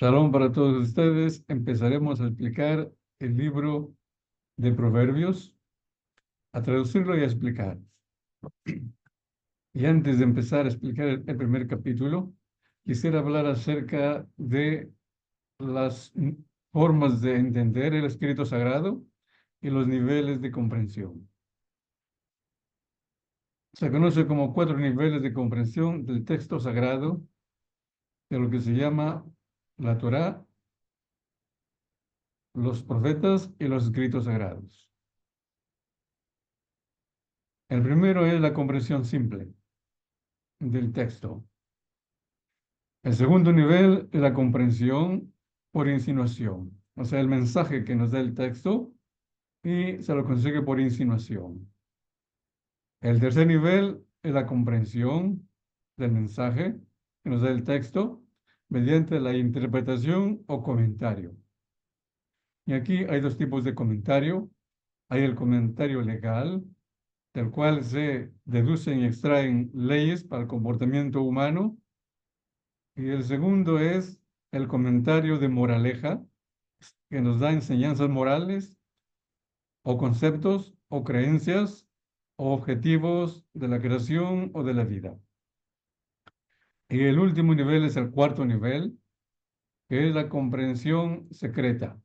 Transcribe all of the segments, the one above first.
Shalom para todos ustedes. Empezaremos a explicar el libro de Proverbios, a traducirlo y a explicar. Y antes de empezar a explicar el primer capítulo, quisiera hablar acerca de las formas de entender el escrito sagrado y los niveles de comprensión. Se conoce como 4 niveles de comprensión del texto sagrado, de lo que se llama la Torá, los profetas y los escritos sagrados. El primero es la comprensión simple del texto. El segundo nivel es la comprensión por insinuación, o sea, el mensaje que nos da el texto y se lo consigue por insinuación. El tercer nivel es la comprensión del mensaje que nos da el texto mediante la interpretación o comentario. Y aquí hay 2 tipos de comentario. Hay el comentario legal, del cual se deducen y extraen leyes para el comportamiento humano. Y el segundo es el comentario de moraleja, que nos da enseñanzas morales o conceptos o creencias o objetivos de la creación o de la vida. Y el último nivel es el cuarto nivel, que es la comprensión secreta.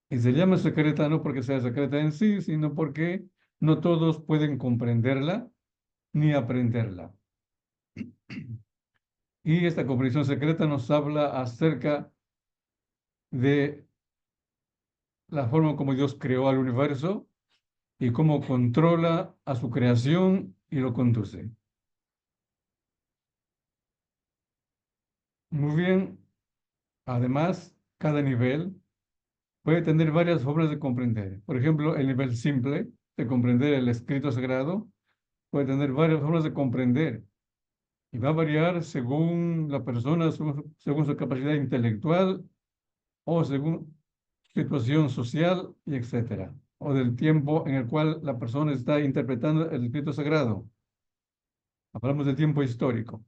Y se llama secreta no porque sea secreta en sí, sino porque no todos pueden comprenderla ni aprenderla. Y esta comprensión secreta nos habla acerca de la forma como Dios creó al universo y cómo controla a su creación y lo conduce. Muy bien, además, cada nivel puede tener varias formas de comprender. Por ejemplo, el nivel simple de comprender el escrito sagrado puede tener varias formas de comprender y va a variar según la persona, según su capacidad intelectual o según situación social y etcétera, o del tiempo en el cual la persona está interpretando el escrito sagrado. Hablamos de tiempo histórico.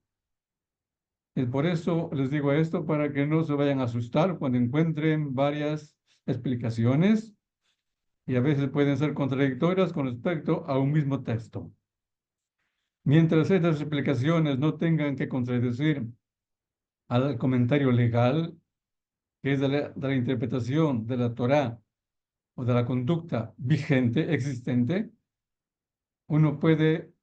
Y por eso les digo esto, para que no se vayan a asustar cuando encuentren varias explicaciones y a veces pueden ser contradictorias con respecto a un mismo texto. Mientras estas explicaciones no tengan que contradecir al comentario legal, que es de la interpretación de la Torá o de la conducta vigente, existente, uno puede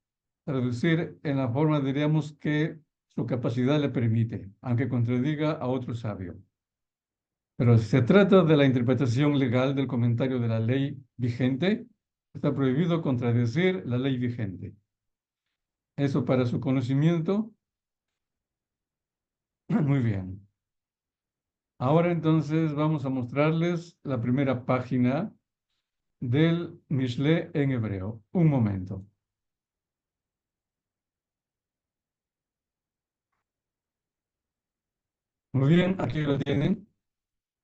traducir en la forma, diríamos, que su capacidad le permite, aunque contradiga a otro sabio. Pero si se trata de la interpretación legal del comentario de la ley vigente, está prohibido contradecir la ley vigente. Eso para su conocimiento. Muy bien. Ahora entonces vamos a mostrarles la primera página del Mishle en hebreo. Un momento. Muy bien, aquí lo tienen,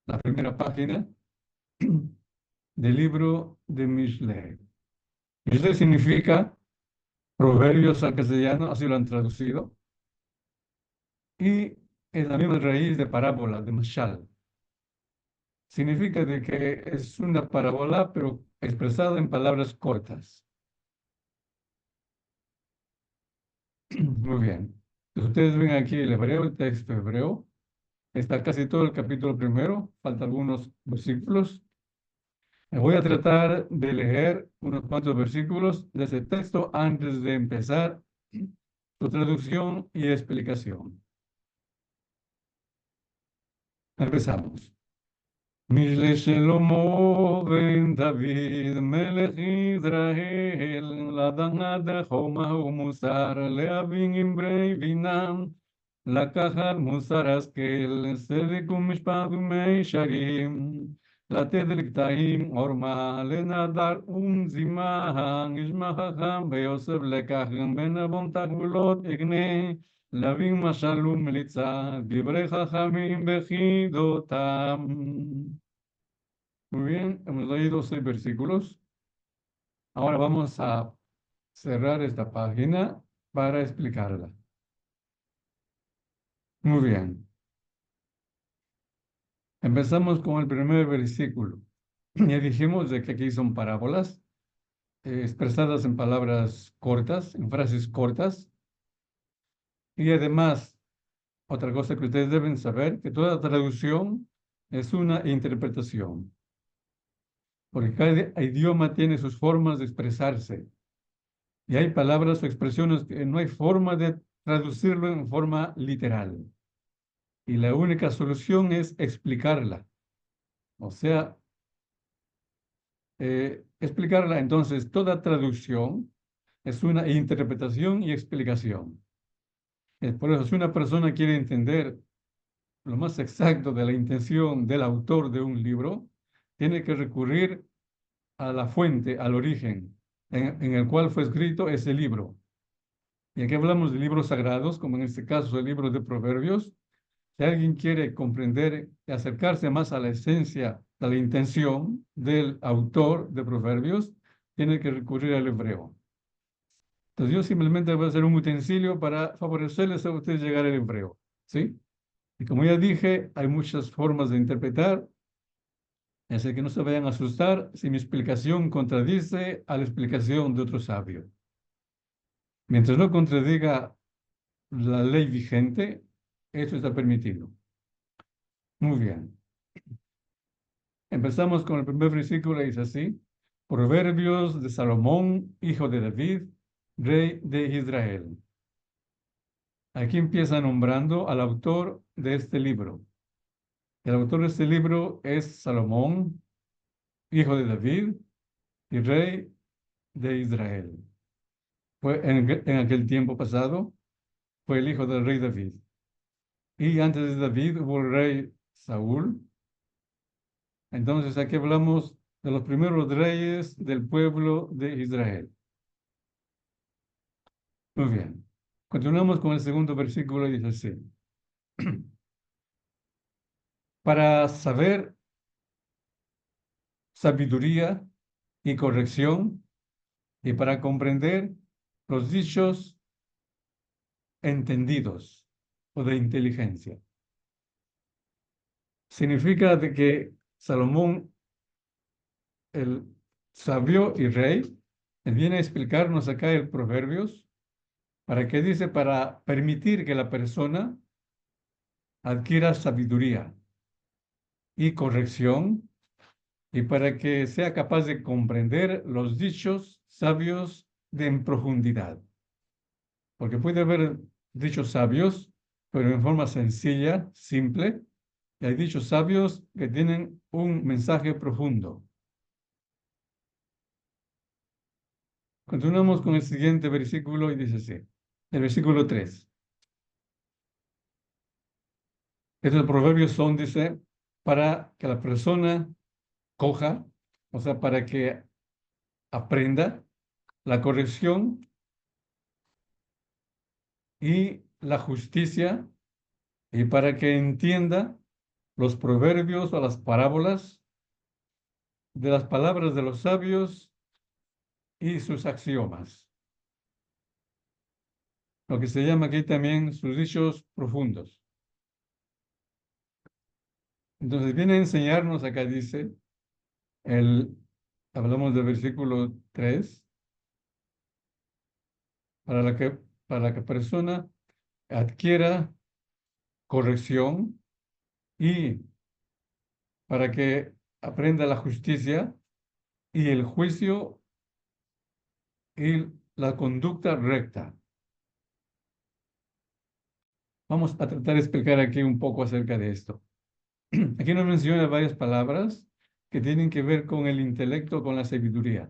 la primera página del libro de Mishle. Mishle significa proverbios al castellano, así lo han traducido, y es la misma raíz de parábola, de mashal. Significa de que es una parábola, pero expresada en palabras cortas. Muy bien. Si ustedes ven aquí el hebreo, el texto hebreo, está casi todo el capítulo primero, faltan algunos versículos. Voy a tratar de leer unos cuantos versículos de ese texto antes de empezar su traducción y explicación. Empezamos. Mishle Shelomo ben David, melech Israel, ladangad choma umusar, leavin imbrei vinam, לקחת מוסר השכל, צדק ומשפט ומי שרים, לתת לקטעים עורמה, לנדר ומזימה, נשמע חכם ויוסף לקח, בין עוון תחבולות אגנה, להבין משל ומליצה, דברי חכמים בחידותם. Muy bien, hemos leído 6 versículos. Ahora vamos a cerrar esta página para explicarla. Muy bien. Empezamos con el primer versículo. Ya dijimos de que aquí son parábolas expresadas en palabras cortas, en frases cortas. Y además, otra cosa que ustedes deben saber, que toda traducción es una interpretación, porque cada idioma tiene sus formas de expresarse. Y hay palabras o expresiones que no hay forma de traducirlo en forma literal. Y la única solución es explicarla. O sea, explicarla. Entonces, toda traducción es una interpretación y explicación. Por eso, si una persona quiere entender lo más exacto de la intención del autor de un libro, tiene que recurrir a la fuente, al origen en el cual fue escrito ese libro. Y aquí hablamos de libros sagrados, como en este caso el libro de Proverbios. Si alguien quiere comprender y acercarse más a la esencia de la intención del autor de Proverbios, tiene que recurrir al hebreo. Entonces yo simplemente voy a hacer un utensilio para favorecerles a ustedes llegar al hebreo, ¿sí? Y como ya dije, hay muchas formas de interpretar, así que no se vayan a asustar si mi explicación contradice a la explicación de otro sabio. Mientras no contradiga la ley vigente, eso está permitido. Muy bien. Empezamos con el primer versículo y dice así: Proverbios de Salomón, hijo de David, rey de Israel. Aquí empieza nombrando al autor de este libro. El autor de este libro es Salomón, hijo de David y rey de Israel. Fue en aquel tiempo pasado, fue el hijo del rey David. Y antes de David hubo el rey Saúl. Entonces aquí hablamos de los primeros reyes del pueblo de Israel. Muy bien. Continuamos con el segundo versículo y dice así. Para saber sabiduría y corrección y para comprender los dichos entendidos o de inteligencia. Significa de que Salomón, el sabio y rey, él viene a explicarnos acá el Proverbios, para que dice, para permitir que la persona adquiera sabiduría y corrección y para que sea capaz de comprender los dichos sabios de en profundidad. Porque puede haber dichos sabios, pero en forma sencilla, simple, y hay dichos sabios que tienen un mensaje profundo. Continuamos con el siguiente versículo y dice así, el versículo 3. Estos proverbios son, dice, para que la persona coja, o sea, para que aprenda la corrección y la justicia y para que entienda los proverbios o las parábolas de las palabras de los sabios y sus axiomas. Lo que se llama aquí también sus dichos profundos. Entonces viene a enseñarnos, acá dice, hablamos del versículo 3, para que persona adquiera corrección y para que aprenda la justicia y el juicio y la conducta recta. Vamos a tratar de explicar aquí un poco acerca de esto. Aquí nos menciona varias palabras que tienen que ver con el intelecto, con la sabiduría.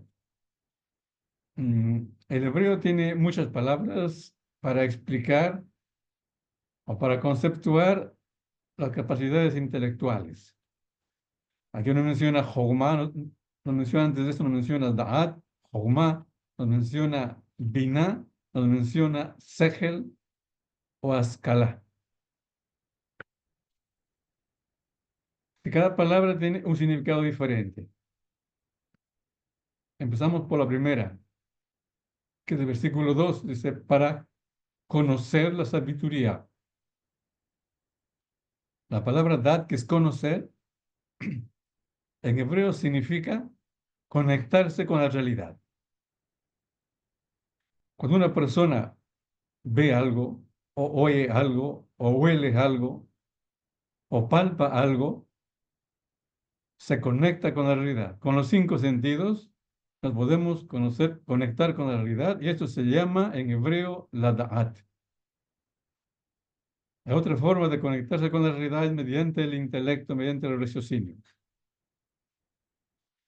El hebreo tiene muchas palabras para explicar o para conceptuar las capacidades intelectuales. Aquí nos menciona Jogma, nos menciona antes de esto, nos menciona Da'at, Jogma, nos menciona Binah, nos menciona Sehel o Ascalá. Y cada palabra tiene un significado diferente. Empezamos por la primera, que es el versículo 2, dice, para conocer la sabiduría. La palabra dad, que es conocer, en hebreo significa conectarse con la realidad. Cuando una persona ve algo, o oye algo, o huele algo, o palpa algo, se conecta con la realidad. Con los cinco sentidos nos podemos conocer, conectar con la realidad, y esto se llama en hebreo la da'at. La otra forma de conectarse con la realidad es mediante el intelecto, mediante el raciocinio.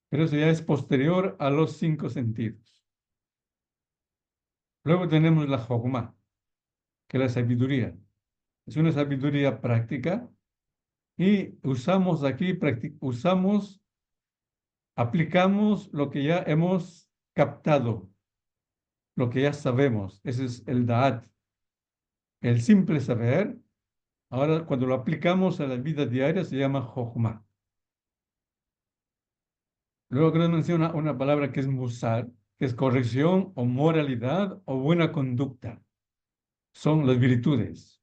Pero eso ya es posterior a los cinco sentidos. Luego tenemos la jogma, que es la sabiduría. Es una sabiduría práctica y usamos aquí, aplicamos lo que ya hemos captado, lo que ya sabemos. Ese es el da'at, el simple saber. Ahora, cuando lo aplicamos a la vida diaria, se llama jogma. Luego que nos menciona una palabra que es musar, que es corrección o moralidad o buena conducta. Son las virtudes.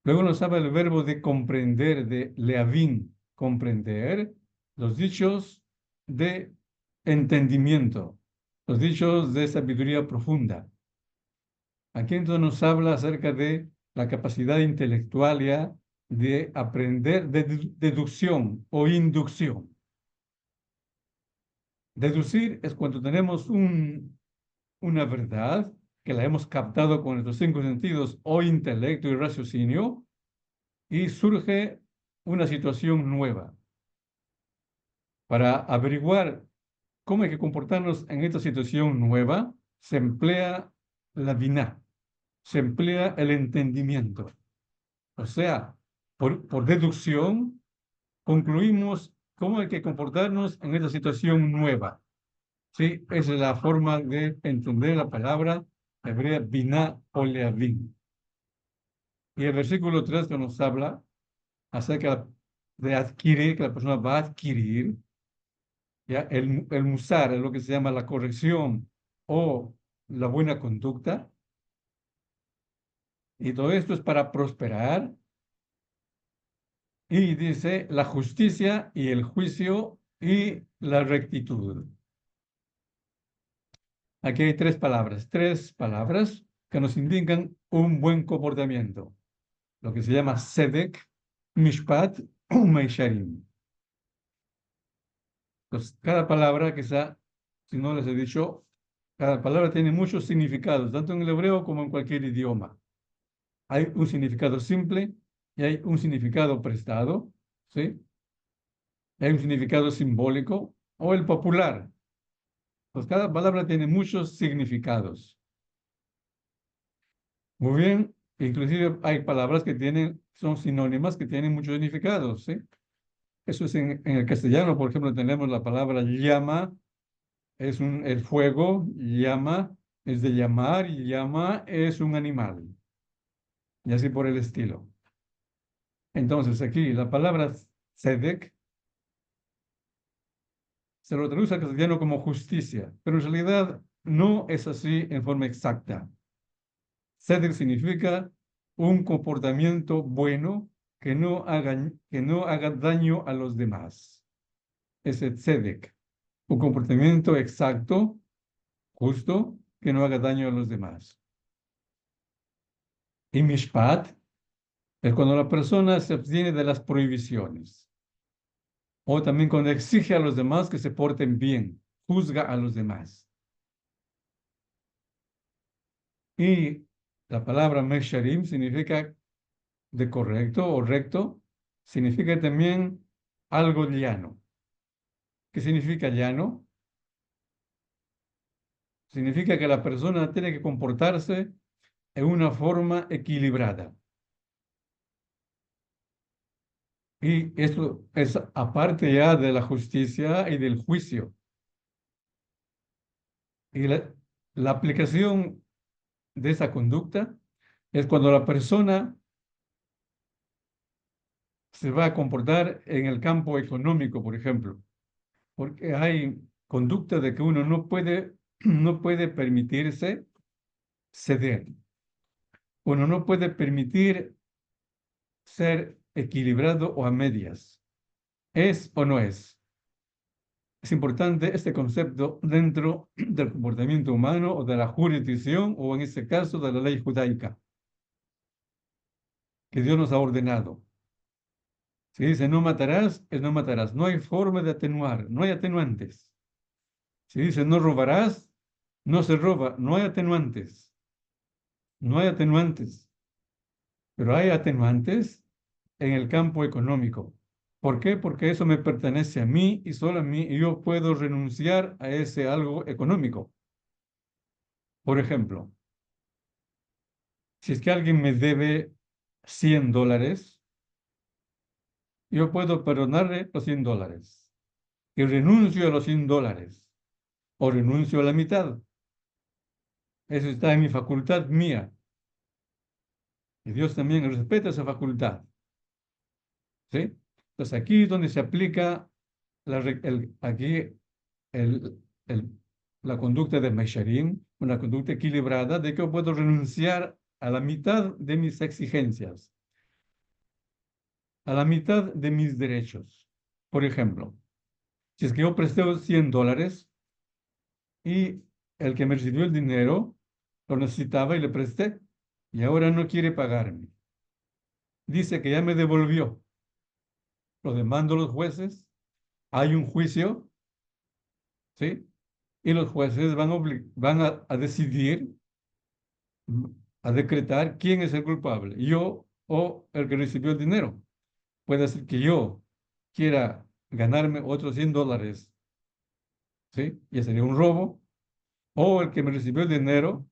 Luego nos habla el verbo de comprender, de leavin, comprender, los dichos de entendimiento, los dichos de sabiduría profunda. Aquí entonces nos habla acerca de la capacidad intelectual ya de aprender de deducción o inducción. Deducir es cuando tenemos una verdad que la hemos captado con nuestros cinco sentidos o intelecto y raciocinio y surge una situación nueva. Para averiguar cómo hay que comportarnos en esta situación nueva, se emplea la biná, se emplea el entendimiento. O sea, por deducción, concluimos cómo hay que comportarnos en esta situación nueva. Sí, esa es la forma de entender la palabra hebrea biná o leavin. Y el versículo 3 que nos habla acerca de adquirir, que la persona va a adquirir, ¿ya? El musar es lo que se llama la corrección o la buena conducta. Y todo esto es para prosperar. Y dice la justicia y el juicio y la rectitud. Aquí hay tres palabras que nos indican un buen comportamiento. Lo que se llama Sedek, Mishpat, Meisharim. Entonces, cada palabra, quizá, si no les he dicho, cada palabra tiene muchos significados, tanto en el hebreo como en cualquier idioma. Hay un significado simple y hay un significado prestado, ¿sí? Hay un significado simbólico o el popular. Pues cada palabra tiene muchos significados. Muy bien, inclusive hay palabras que son sinónimas que tienen muchos significados, ¿sí? Eso es en el castellano, por ejemplo, tenemos la palabra llama, el fuego, llama, es de llamar, y llama es un animal, y así por el estilo. Entonces, aquí la palabra tzedek se lo traduce al castellano como justicia, pero en realidad no es así en forma exacta. Tzedek significa un comportamiento bueno que no haga daño a los demás. Ese tzedek, un comportamiento exacto, justo, que no haga daño a los demás. Y mishpat es cuando la persona se abstiene de las prohibiciones. O también cuando exige a los demás que se porten bien, juzga a los demás. Y la palabra mesharim significa de correcto o recto, significa también algo llano. ¿Qué significa llano? Significa que la persona tiene que comportarse en una forma equilibrada. Y esto es aparte ya de la justicia y del juicio. Y la aplicación de esa conducta es cuando la persona se va a comportar en el campo económico, por ejemplo, porque hay conducta de que uno no puede permitirse ceder. Uno no puede permitir ser equilibrado o a medias. ¿Es o no es? Es importante este concepto dentro del comportamiento humano o de la jurisdicción o en este caso de la ley judaica que Dios nos ha ordenado. Si dice no matarás, es no matarás. No hay forma de atenuar, no hay atenuantes. Si dice no robarás, no se roba, no hay atenuantes. No hay atenuantes, pero hay atenuantes en el campo económico. ¿Por qué? Porque eso me pertenece a mí y solo a mí y yo puedo renunciar a ese algo económico. Por ejemplo, si es que alguien me debe $100, yo puedo perdonarle los $100 y renuncio a los $100 o renuncio a la mitad. Eso está en mi facultad mía y Dios también respeta esa facultad. ¿Sí? Entonces aquí es donde se aplica aquí el, el- la conducta de Meisharim, una conducta equilibrada de que yo puedo renunciar a la mitad de mis exigencias, a la mitad de mis derechos. Por ejemplo, si es que yo presté $100 y el que me recibió el dinero lo necesitaba y le presté y ahora no quiere pagarme. Dice que ya me devolvió. Lo demando a los jueces, hay un juicio, ¿sí? Y los jueces van a decidir, a decretar quién es el culpable, yo o el que recibió el dinero. Puede ser que yo quiera ganarme otros $100, ¿sí? Y sería un robo, o el que me recibió el dinero,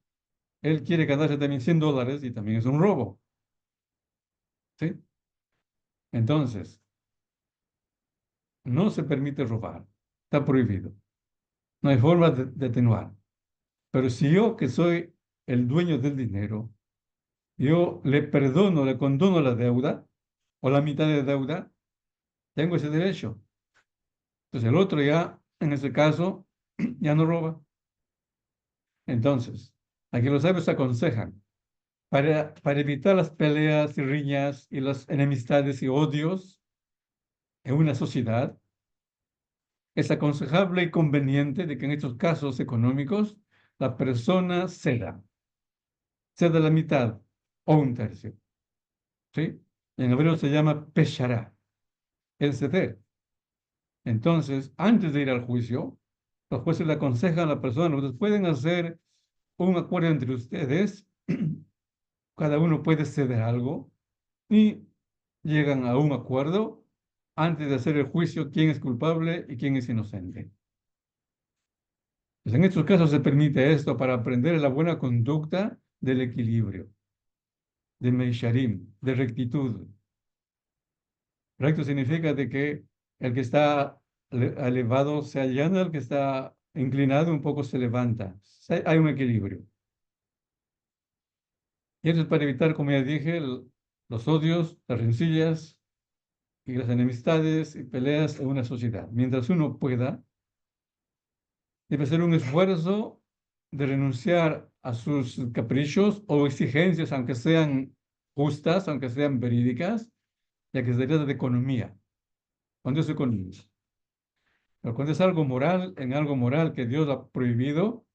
él quiere ganarse también $100 y también es un robo, ¿sí? Entonces, no se permite robar, está prohibido, no hay forma de atenuar. Pero si yo, que soy el dueño del dinero, yo le perdono, le condono la deuda o la mitad de deuda, tengo ese derecho. Entonces el otro ya, en ese caso, ya no roba. Entonces, aquí los sabios aconsejan, para evitar las peleas y riñas y las enemistades y odios en una sociedad, es aconsejable y conveniente de que en estos casos económicos la persona ceda la mitad o un tercio, ¿sí? En hebreo se llama peshará, el ceder. Entonces, antes de ir al juicio, los jueces le aconsejan a la persona, ustedes pueden hacer un acuerdo entre ustedes, cada uno puede ceder algo y llegan a un acuerdo antes de hacer el juicio quién es culpable y quién es inocente. Pues en estos casos se permite esto para aprender la buena conducta del equilibrio, de Meisharim, de rectitud. Recto significa de que el que está elevado se allana, el que está inclinado un poco se levanta. Hay un equilibrio. Y eso es para evitar, como ya dije, los odios, las rencillas y las enemistades y peleas en una sociedad. Mientras uno pueda, debe hacer un esfuerzo de renunciar a sus caprichos o exigencias, aunque sean justas, aunque sean verídicas, ya que se trata de economía. Cuando es economía. Pero cuando es algo moral, en algo moral que Dios ha prohibido,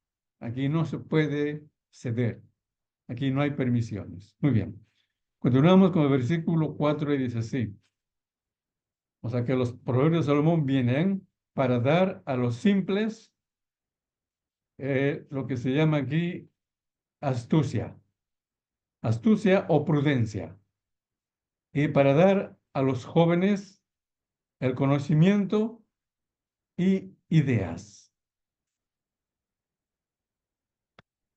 aquí no se puede ceder. Aquí no hay permisiones. Muy bien. Continuamos con el versículo 4 y dice así. O sea que los proverbios de Salomón vienen para dar a los simples lo que se llama aquí astucia. Astucia o prudencia. Y para dar a los jóvenes el conocimiento y ideas.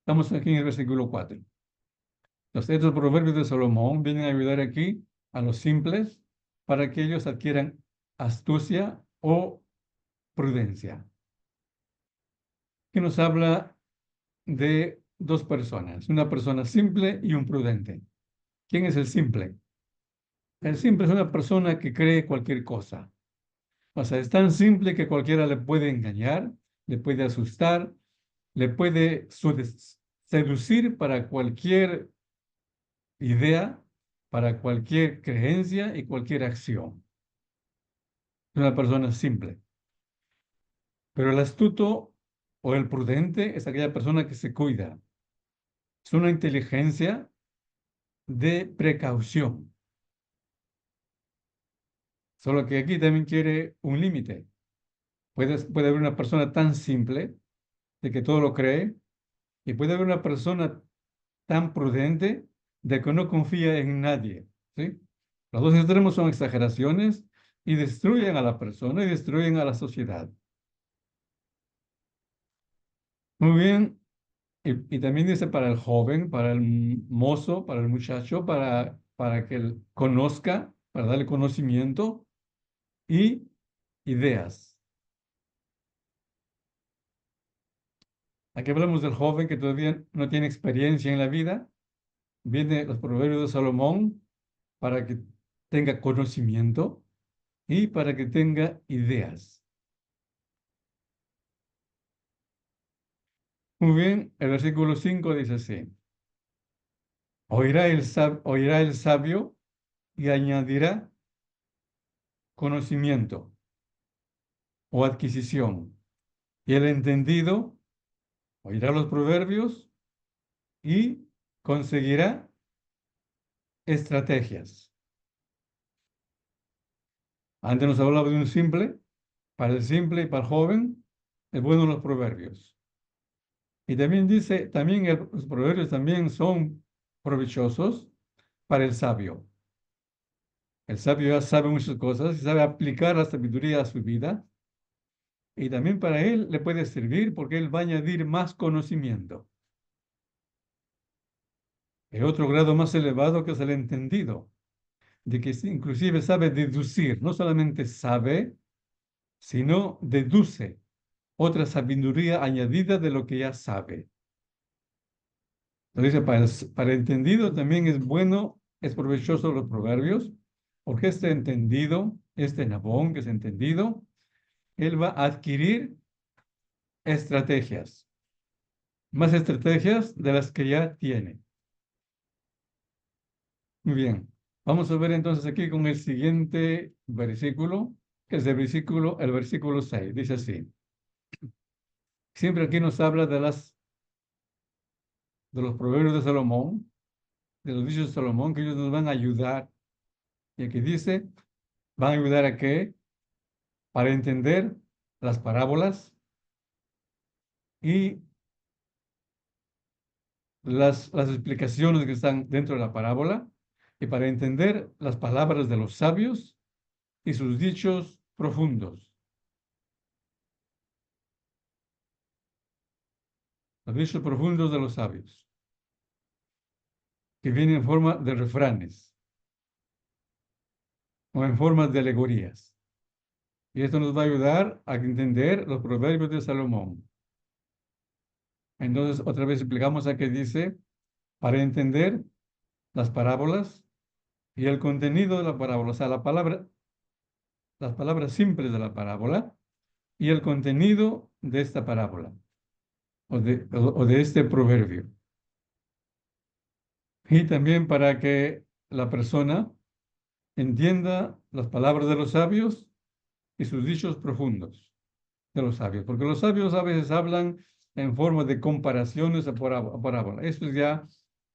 Estamos aquí en el versículo 4. Estos proverbios de Salomón vienen a ayudar aquí a los simples para que ellos adquieran astucia o prudencia. Que nos habla de dos personas, una persona simple y un prudente. ¿Quién es el simple? El simple es una persona que cree cualquier cosa. O sea, es tan simple que cualquiera le puede engañar, le puede asustar, le puede seducir para cualquier idea, para cualquier creencia y cualquier acción. una persona simple. Pero el astuto o el prudente es aquella persona que se cuida. Es una inteligencia de precaución. Solo que aquí también quiere un límite. Puede haber una persona tan simple de que todo lo cree, y puede haber una persona tan prudente de que no confía en nadie, ¿sí? Los dos extremos son exageraciones y destruyen a la persona y destruyen a la sociedad. Muy bien, y también dice para el joven, para el mozo, para el muchacho, para que él conozca, para darle conocimiento y ideas. Aquí hablamos del joven que todavía no tiene experiencia en la vida. Viene los proverbios de Salomón para que tenga conocimiento y para que tenga ideas. Muy bien, el versículo 5 dice así: oirá el sabio y añadirá conocimiento o adquisición. Y el entendido oirá los proverbios y conseguirá estrategias. Antes nos hablaba de un simple, para el simple y para el joven, es bueno los proverbios. Y también dice, los proverbios también son provechosos para el sabio. El sabio ya sabe muchas cosas y sabe aplicar la sabiduría a su vida. Y también para él le puede servir porque él va a añadir más conocimiento. El otro grado más elevado que es el entendido, de que inclusive sabe deducir, no solamente sabe, sino deduce otra sabiduría añadida de lo que ya sabe. Entonces, para el entendido también es bueno, es provechoso los proverbios, porque este entendido, este Nabón que es entendido, él va a adquirir estrategias, más estrategias de las que ya tiene. Muy bien, vamos a ver entonces aquí con el siguiente versículo, que es el versículo 6. Dice así: siempre aquí nos habla de los proverbios de Salomón, de los dichos de Salomón, que ellos nos van a ayudar. Y aquí dice, van a ayudar a qué? Para entender las parábolas y las explicaciones que están dentro de la parábola, y para entender las palabras de los sabios y sus dichos profundos. Los dichos profundos de los sabios, que vienen en forma de refranes o en forma de alegorías. Y esto nos va a ayudar a entender los proverbios de Salomón. Entonces, otra vez explicamos a qué dice, para entender las parábolas y el contenido de la parábola, o sea, las palabras simples de la parábola y el contenido de esta parábola o de este proverbio. Y también para que la persona entienda las palabras de los sabios y sus dichos profundos de los sabios, porque los sabios a veces hablan en forma de comparaciones a parábola. Esto ya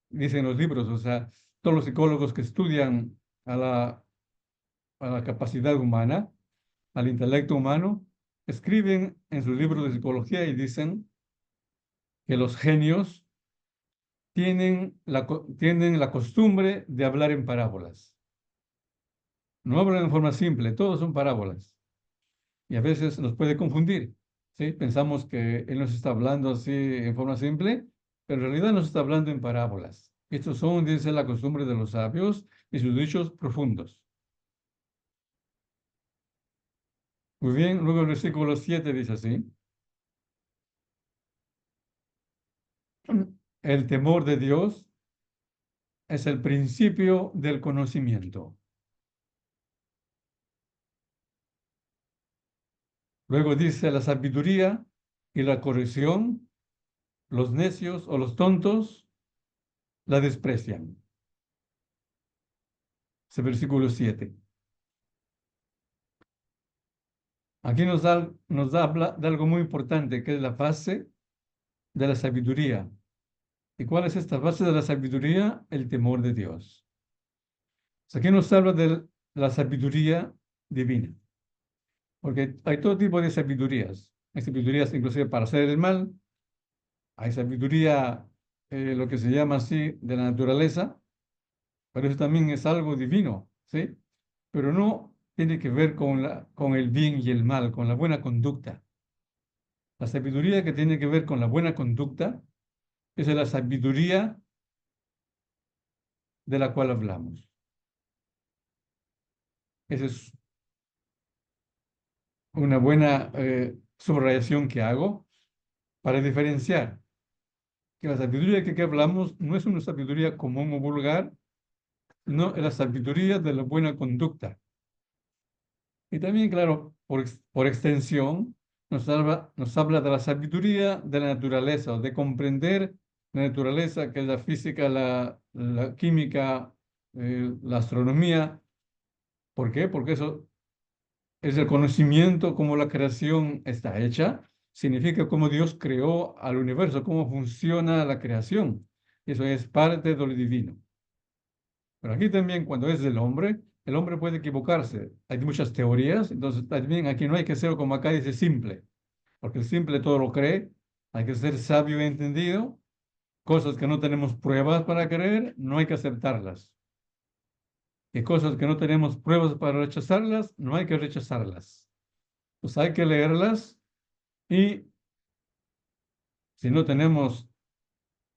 dicen los libros, o sea, todos los psicólogos que estudian a la capacidad humana, al intelecto humano, escriben en sus libros de psicología y dicen que los genios tienen la costumbre de hablar en parábolas. No hablan en forma simple, todos son parábolas. Y a veces nos puede confundir, ¿sí? Pensamos que Él nos está hablando así en forma simple, pero en realidad nos está hablando en parábolas. Estos son, dice, la costumbre de los sabios y sus dichos profundos. Muy bien, luego el versículo 7 dice así: el temor de Dios es el principio del conocimiento. Luego dice la sabiduría y la corrección, los necios o los tontos la desprecian. Ese versículo 7. Aquí nos habla de algo muy importante, que es la base de la sabiduría. ¿Y cuál es esta base de la sabiduría? El temor de Dios. Aquí nos habla de la sabiduría divina, porque hay todo tipo de sabidurías. Hay sabidurías inclusive para hacer el mal, hay sabiduría, lo que se llama así, de la naturaleza, pero eso también es algo divino, ¿sí? Pero no tiene que ver con el bien y el mal, con la buena conducta. La sabiduría que tiene que ver con la buena conducta es la sabiduría de la cual hablamos. Esa es una buena subrayación que hago para diferenciar que la sabiduría que hablamos no es una sabiduría común o vulgar, no es la sabiduría de la buena conducta. Y también, claro, por extensión, nos habla de la sabiduría de la naturaleza, de comprender la naturaleza, que es la física, la química, la astronomía. ¿Por qué? Porque eso es el conocimiento cómo la creación está hecha, significa cómo Dios creó al universo, cómo funciona la creación. Eso es parte de lo divino. Pero aquí también, cuando es el hombre puede equivocarse. Hay muchas teorías, entonces también aquí no hay que ser como acá dice simple, porque el simple todo lo cree, hay que ser sabio y entendido. Cosas que no tenemos pruebas para creer, no hay que aceptarlas. Y cosas que no tenemos pruebas para rechazarlas, no hay que rechazarlas. Pues hay que leerlas y si no tenemos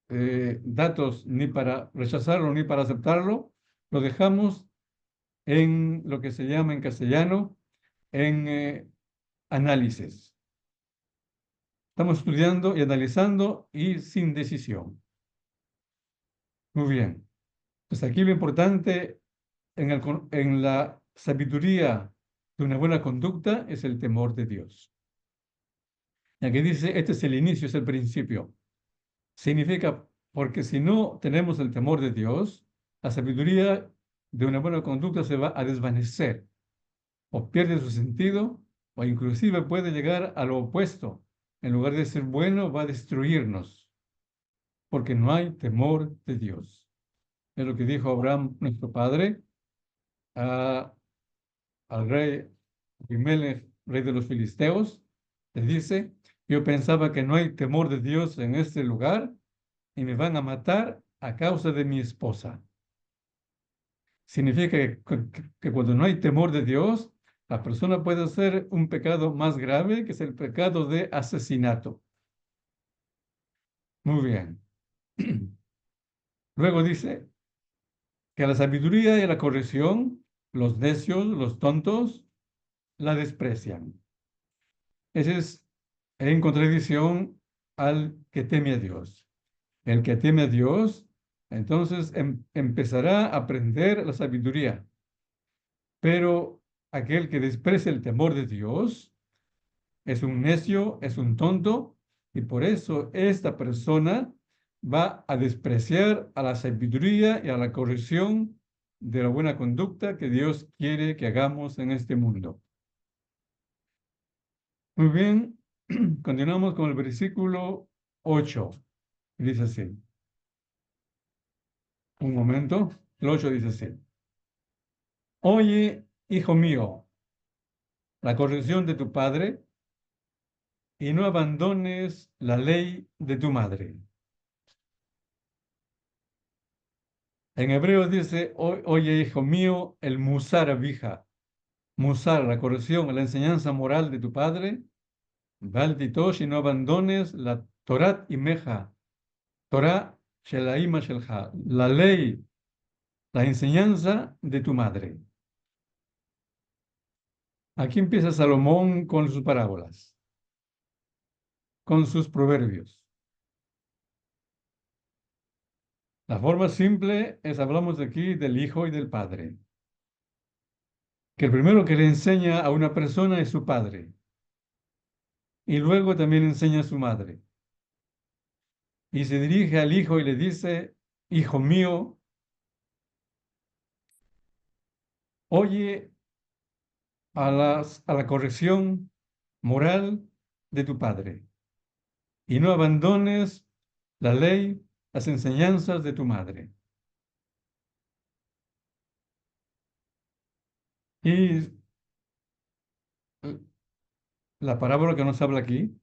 datos ni para rechazarlo ni para aceptarlo, lo dejamos en lo que se llama en castellano en análisis. Estamos estudiando y analizando y sin decisión. Muy bien. Pues aquí lo importante en la sabiduría de una buena conducta es el temor de Dios. Y aquí dice, este es el inicio, es el principio. Significa, porque si no tenemos el temor de Dios, la sabiduría de una buena conducta se va a desvanecer o pierde su sentido o inclusive puede llegar a lo opuesto. En lugar de ser bueno, va a destruirnos porque no hay temor de Dios. Es lo que dijo Abraham, nuestro padre, a- al rey Abimelech, rey de los filisteos. Le dice, yo pensaba que no hay temor de Dios en este lugar y me van a matar a causa de mi esposa. Significa que cuando no hay temor de Dios, la persona puede hacer un pecado más grave, que es el pecado de asesinato. Muy bien. Luego dice que la sabiduría y la corrección, los necios, los tontos, la desprecian. Ese es en contradicción al que teme a Dios. El que teme a Dios, entonces empezará a aprender la sabiduría. Pero aquel que desprecia el temor de Dios es un necio, es un tonto, y por eso esta persona va a despreciar a la sabiduría y a la corrección de la buena conducta que Dios quiere que hagamos en este mundo. Muy bien, continuamos con el versículo 8. Dice así, un momento, el 8 dice así. Oye, hijo mío, la corrección de tu padre y no abandones la ley de tu madre. En hebreo dice, oye, hijo mío, el musar abija. Musar, la corrección, la enseñanza moral de tu padre. Val titosh y no abandones la Torat y Meja. Torah shelaima shelha. La ley, la enseñanza de tu madre. Aquí empieza Salomón con sus parábolas, con sus proverbios. La forma simple es, hablamos aquí del hijo y del padre. Que el primero que le enseña a una persona es su padre. Y luego también enseña a su madre. Y se dirige al hijo y le dice, hijo mío, oye a la corrección moral de tu padre y no abandones la ley, las enseñanzas de tu madre. Y la parábola que nos habla aquí,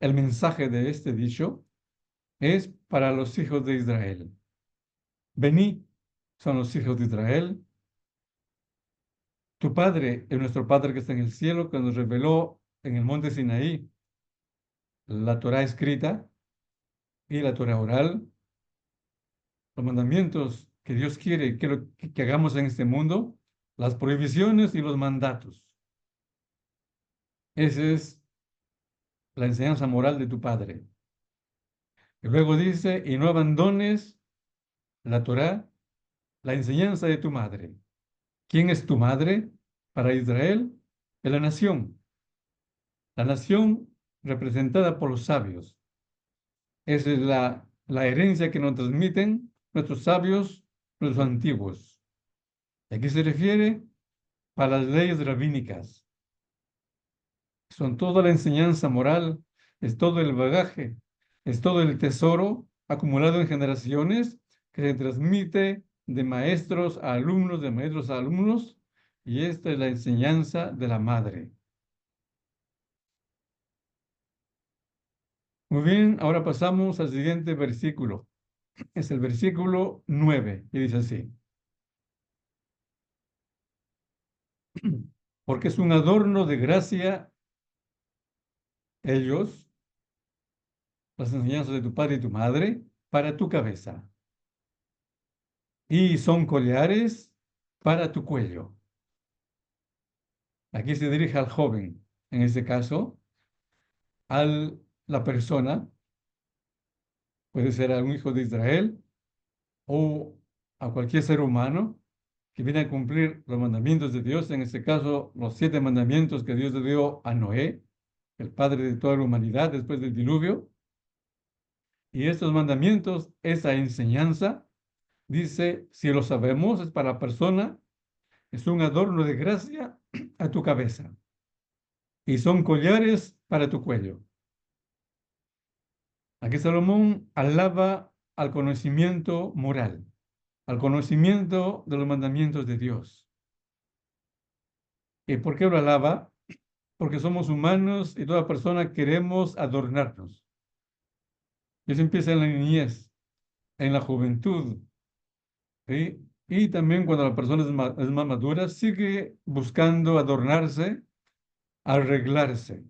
el mensaje de este dicho, es para los hijos de Israel. Vení, son los hijos de Israel. Tu Padre es nuestro Padre que está en el cielo, que nos reveló en el monte Sinaí la Torá escrita y la Torá oral, los mandamientos que Dios quiere que hagamos en este mundo, las prohibiciones y los mandatos. Esa es la enseñanza moral de tu Padre. Y luego dice, y no abandones la Torá, la enseñanza de tu madre. ¿Quién es tu madre? Para Israel, es la nación. La nación representada por los sabios. Esa es la herencia que nos transmiten nuestros sabios, nuestros antiguos. ¿A qué se refiere? Para las leyes rabínicas. Son toda la enseñanza moral, es todo el bagaje, es todo el tesoro acumulado en generaciones que se transmite de maestros a alumnos, de maestros a alumnos, y esta es la enseñanza de la madre. Muy bien, ahora pasamos al siguiente versículo. Es el versículo 9 y dice así. Porque es un adorno de gracia ellos, las enseñanzas de tu padre y tu madre, para tu cabeza. Y son collares para tu cuello. Aquí se dirige al joven, en este caso, a la persona, puede ser a un hijo de Israel o a cualquier ser humano que viene a cumplir los mandamientos de Dios, en este caso, los 7 mandamientos que Dios le dio a Noé, el padre de toda la humanidad después del diluvio. Y estos mandamientos, esa enseñanza, dice, si lo sabemos, es para la persona, es un adorno de gracia a tu cabeza y son collares para tu cuello. Aquí Salomón alaba al conocimiento moral, al conocimiento de los mandamientos de Dios. ¿Y por qué lo alaba? Porque somos humanos y toda persona queremos adornarnos. Y eso empieza en la niñez, en la juventud, ¿sí? Y también cuando la persona es más madura, sigue buscando adornarse, arreglarse,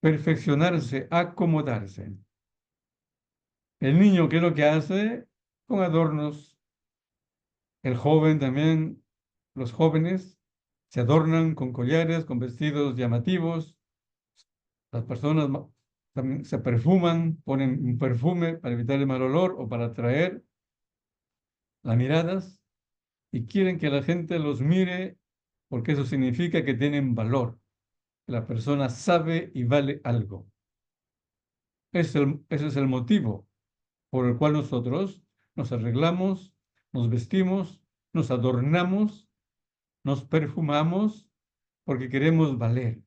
perfeccionarse, acomodarse. El niño, ¿qué es lo que hace? Con adornos. El joven también, los jóvenes se adornan con collares, con vestidos llamativos. Las personas también se perfuman, ponen un perfume para evitar el mal olor o para atraer las miradas y quieren que la gente los mire porque eso significa que tienen valor, que la persona sabe y vale algo. Ese es el motivo por el cual nosotros nos arreglamos, nos vestimos, nos adornamos, nos perfumamos porque queremos valer.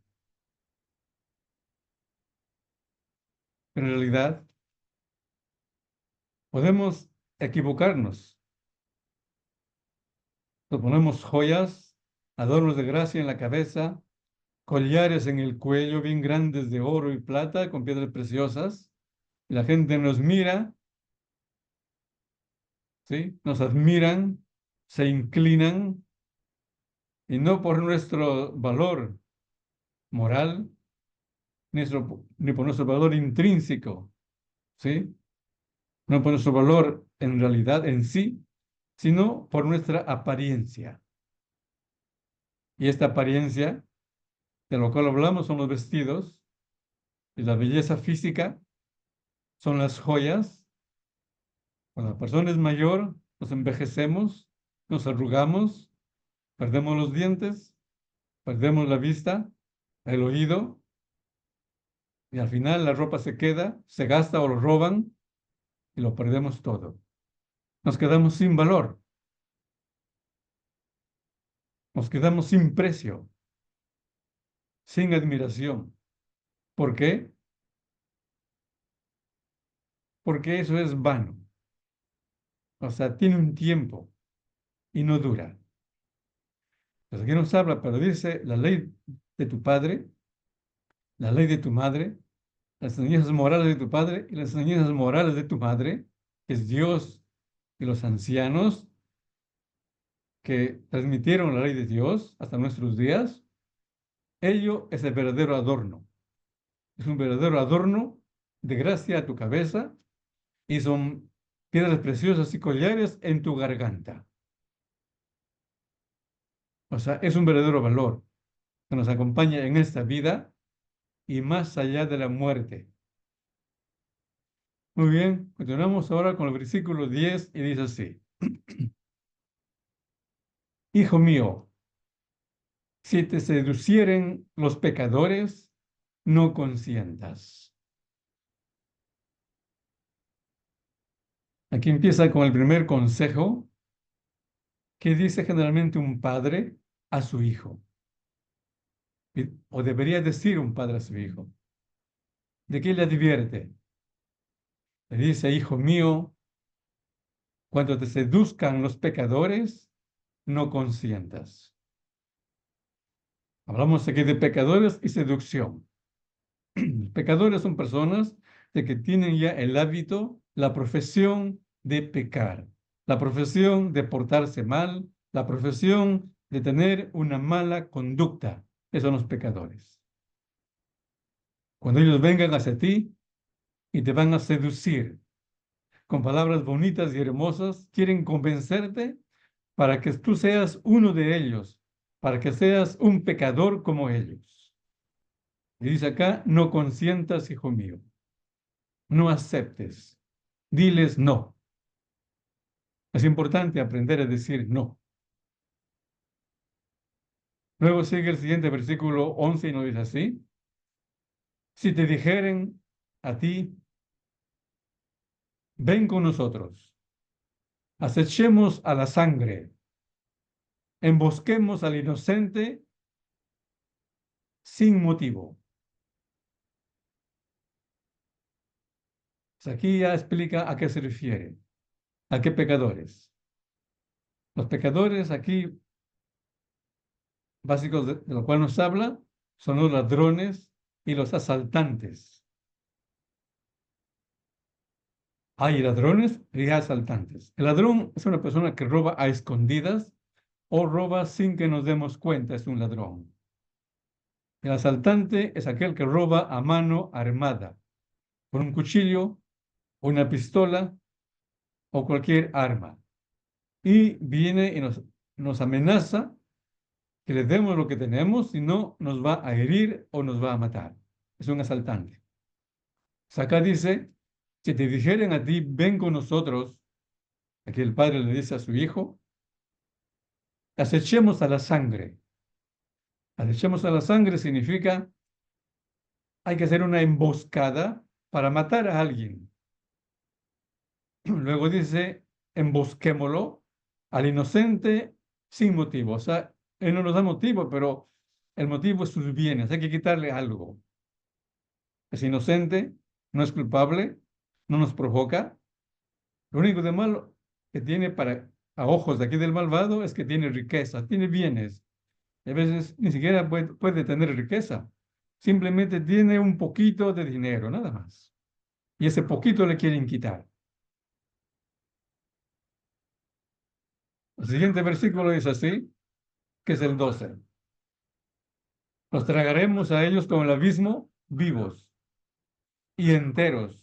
Pero en realidad podemos equivocarnos. Nos ponemos joyas, adornos de gracia en la cabeza, collares en el cuello bien grandes de oro y plata con piedras preciosas. Y la gente nos mira, ¿sí? Nos admiran, se inclinan y no por nuestro valor moral, ni por nuestro valor intrínseco, ¿sí? No por nuestro valor en realidad en sí, sino por nuestra apariencia. Y esta apariencia, de lo cual hablamos, son los vestidos, y la belleza física son las joyas. Cuando la persona es mayor, nos envejecemos, nos arrugamos, perdemos los dientes, perdemos la vista, el oído, y al final la ropa se queda, se gasta o lo roban y lo perdemos todo. Nos quedamos sin valor, nos quedamos sin precio. sin admiración. ¿Por qué? Porque eso es vano. O sea, tiene un tiempo y no dura. Pues aquí nos habla, pero dice la ley de tu padre, la ley de tu madre, las enseñanzas morales de tu padre y las enseñanzas morales de tu madre, que es Dios y los ancianos que transmitieron la ley de Dios hasta nuestros días. Ello es el verdadero adorno. Es un verdadero adorno de gracia a tu cabeza y son piedras preciosas y collares en tu garganta. O sea, es un verdadero valor que nos acompaña en esta vida y más allá de la muerte. Muy bien, continuamos ahora con el versículo 10 y dice así. Hijo mío, si te seducieren los pecadores, no consientas. Aquí empieza con el primer consejo que dice generalmente un padre a su hijo, o debería decir un padre a su hijo. ¿De qué le advierte? Le dice, hijo mío, cuando te seduzcan los pecadores, no consientas. Hablamos aquí de pecadores y seducción. Pecadores son personas de que tienen ya el hábito, la profesión de pecar, la profesión de portarse mal, la profesión de tener una mala conducta. Esos son los pecadores. Cuando ellos vengan hacia ti y te van a seducir con palabras bonitas y hermosas, quieren convencerte para que tú seas uno de ellos, para que seas un pecador como ellos. Y dice acá, no consientas, hijo mío, no aceptes, diles no. Es importante aprender a decir no. Luego sigue el siguiente versículo 11 y nos dice así, si te dijeren a ti, ven con nosotros, acechemos a la sangre, embosquemos al inocente sin motivo. Pues aquí ya explica a qué se refiere, a qué pecadores. Los pecadores aquí básicos de lo cual nos habla son los ladrones y los asaltantes. Hay ladrones y asaltantes. El ladrón es una persona que roba a escondidas o roba sin que nos demos cuenta, es un ladrón. El asaltante es aquel que roba a mano armada, con un cuchillo, una pistola o cualquier arma. Y viene y nos amenaza que le demos lo que tenemos, si no nos va a herir o nos va a matar. Es un asaltante. Acá dice, si te dijeren a ti, ven con nosotros, aquí el padre le dice a su hijo, acechemos a la sangre. Acechemos a la sangre significa, hay que hacer una emboscada para matar a alguien. Luego dice, embosquémoslo al inocente sin motivo. O sea, él no nos da motivo, pero el motivo es sus bienes. Hay que quitarle algo. Es inocente, no es culpable, no nos provoca. Lo único de malo que tiene para a ojos de aquí del malvado es que tiene riqueza, tiene bienes. Y a veces ni siquiera puede tener riqueza. Simplemente tiene un poquito de dinero, nada más. Y ese poquito le quieren quitar. El siguiente versículo dice así, que es el 12. Los tragaremos a ellos como el abismo vivos y enteros,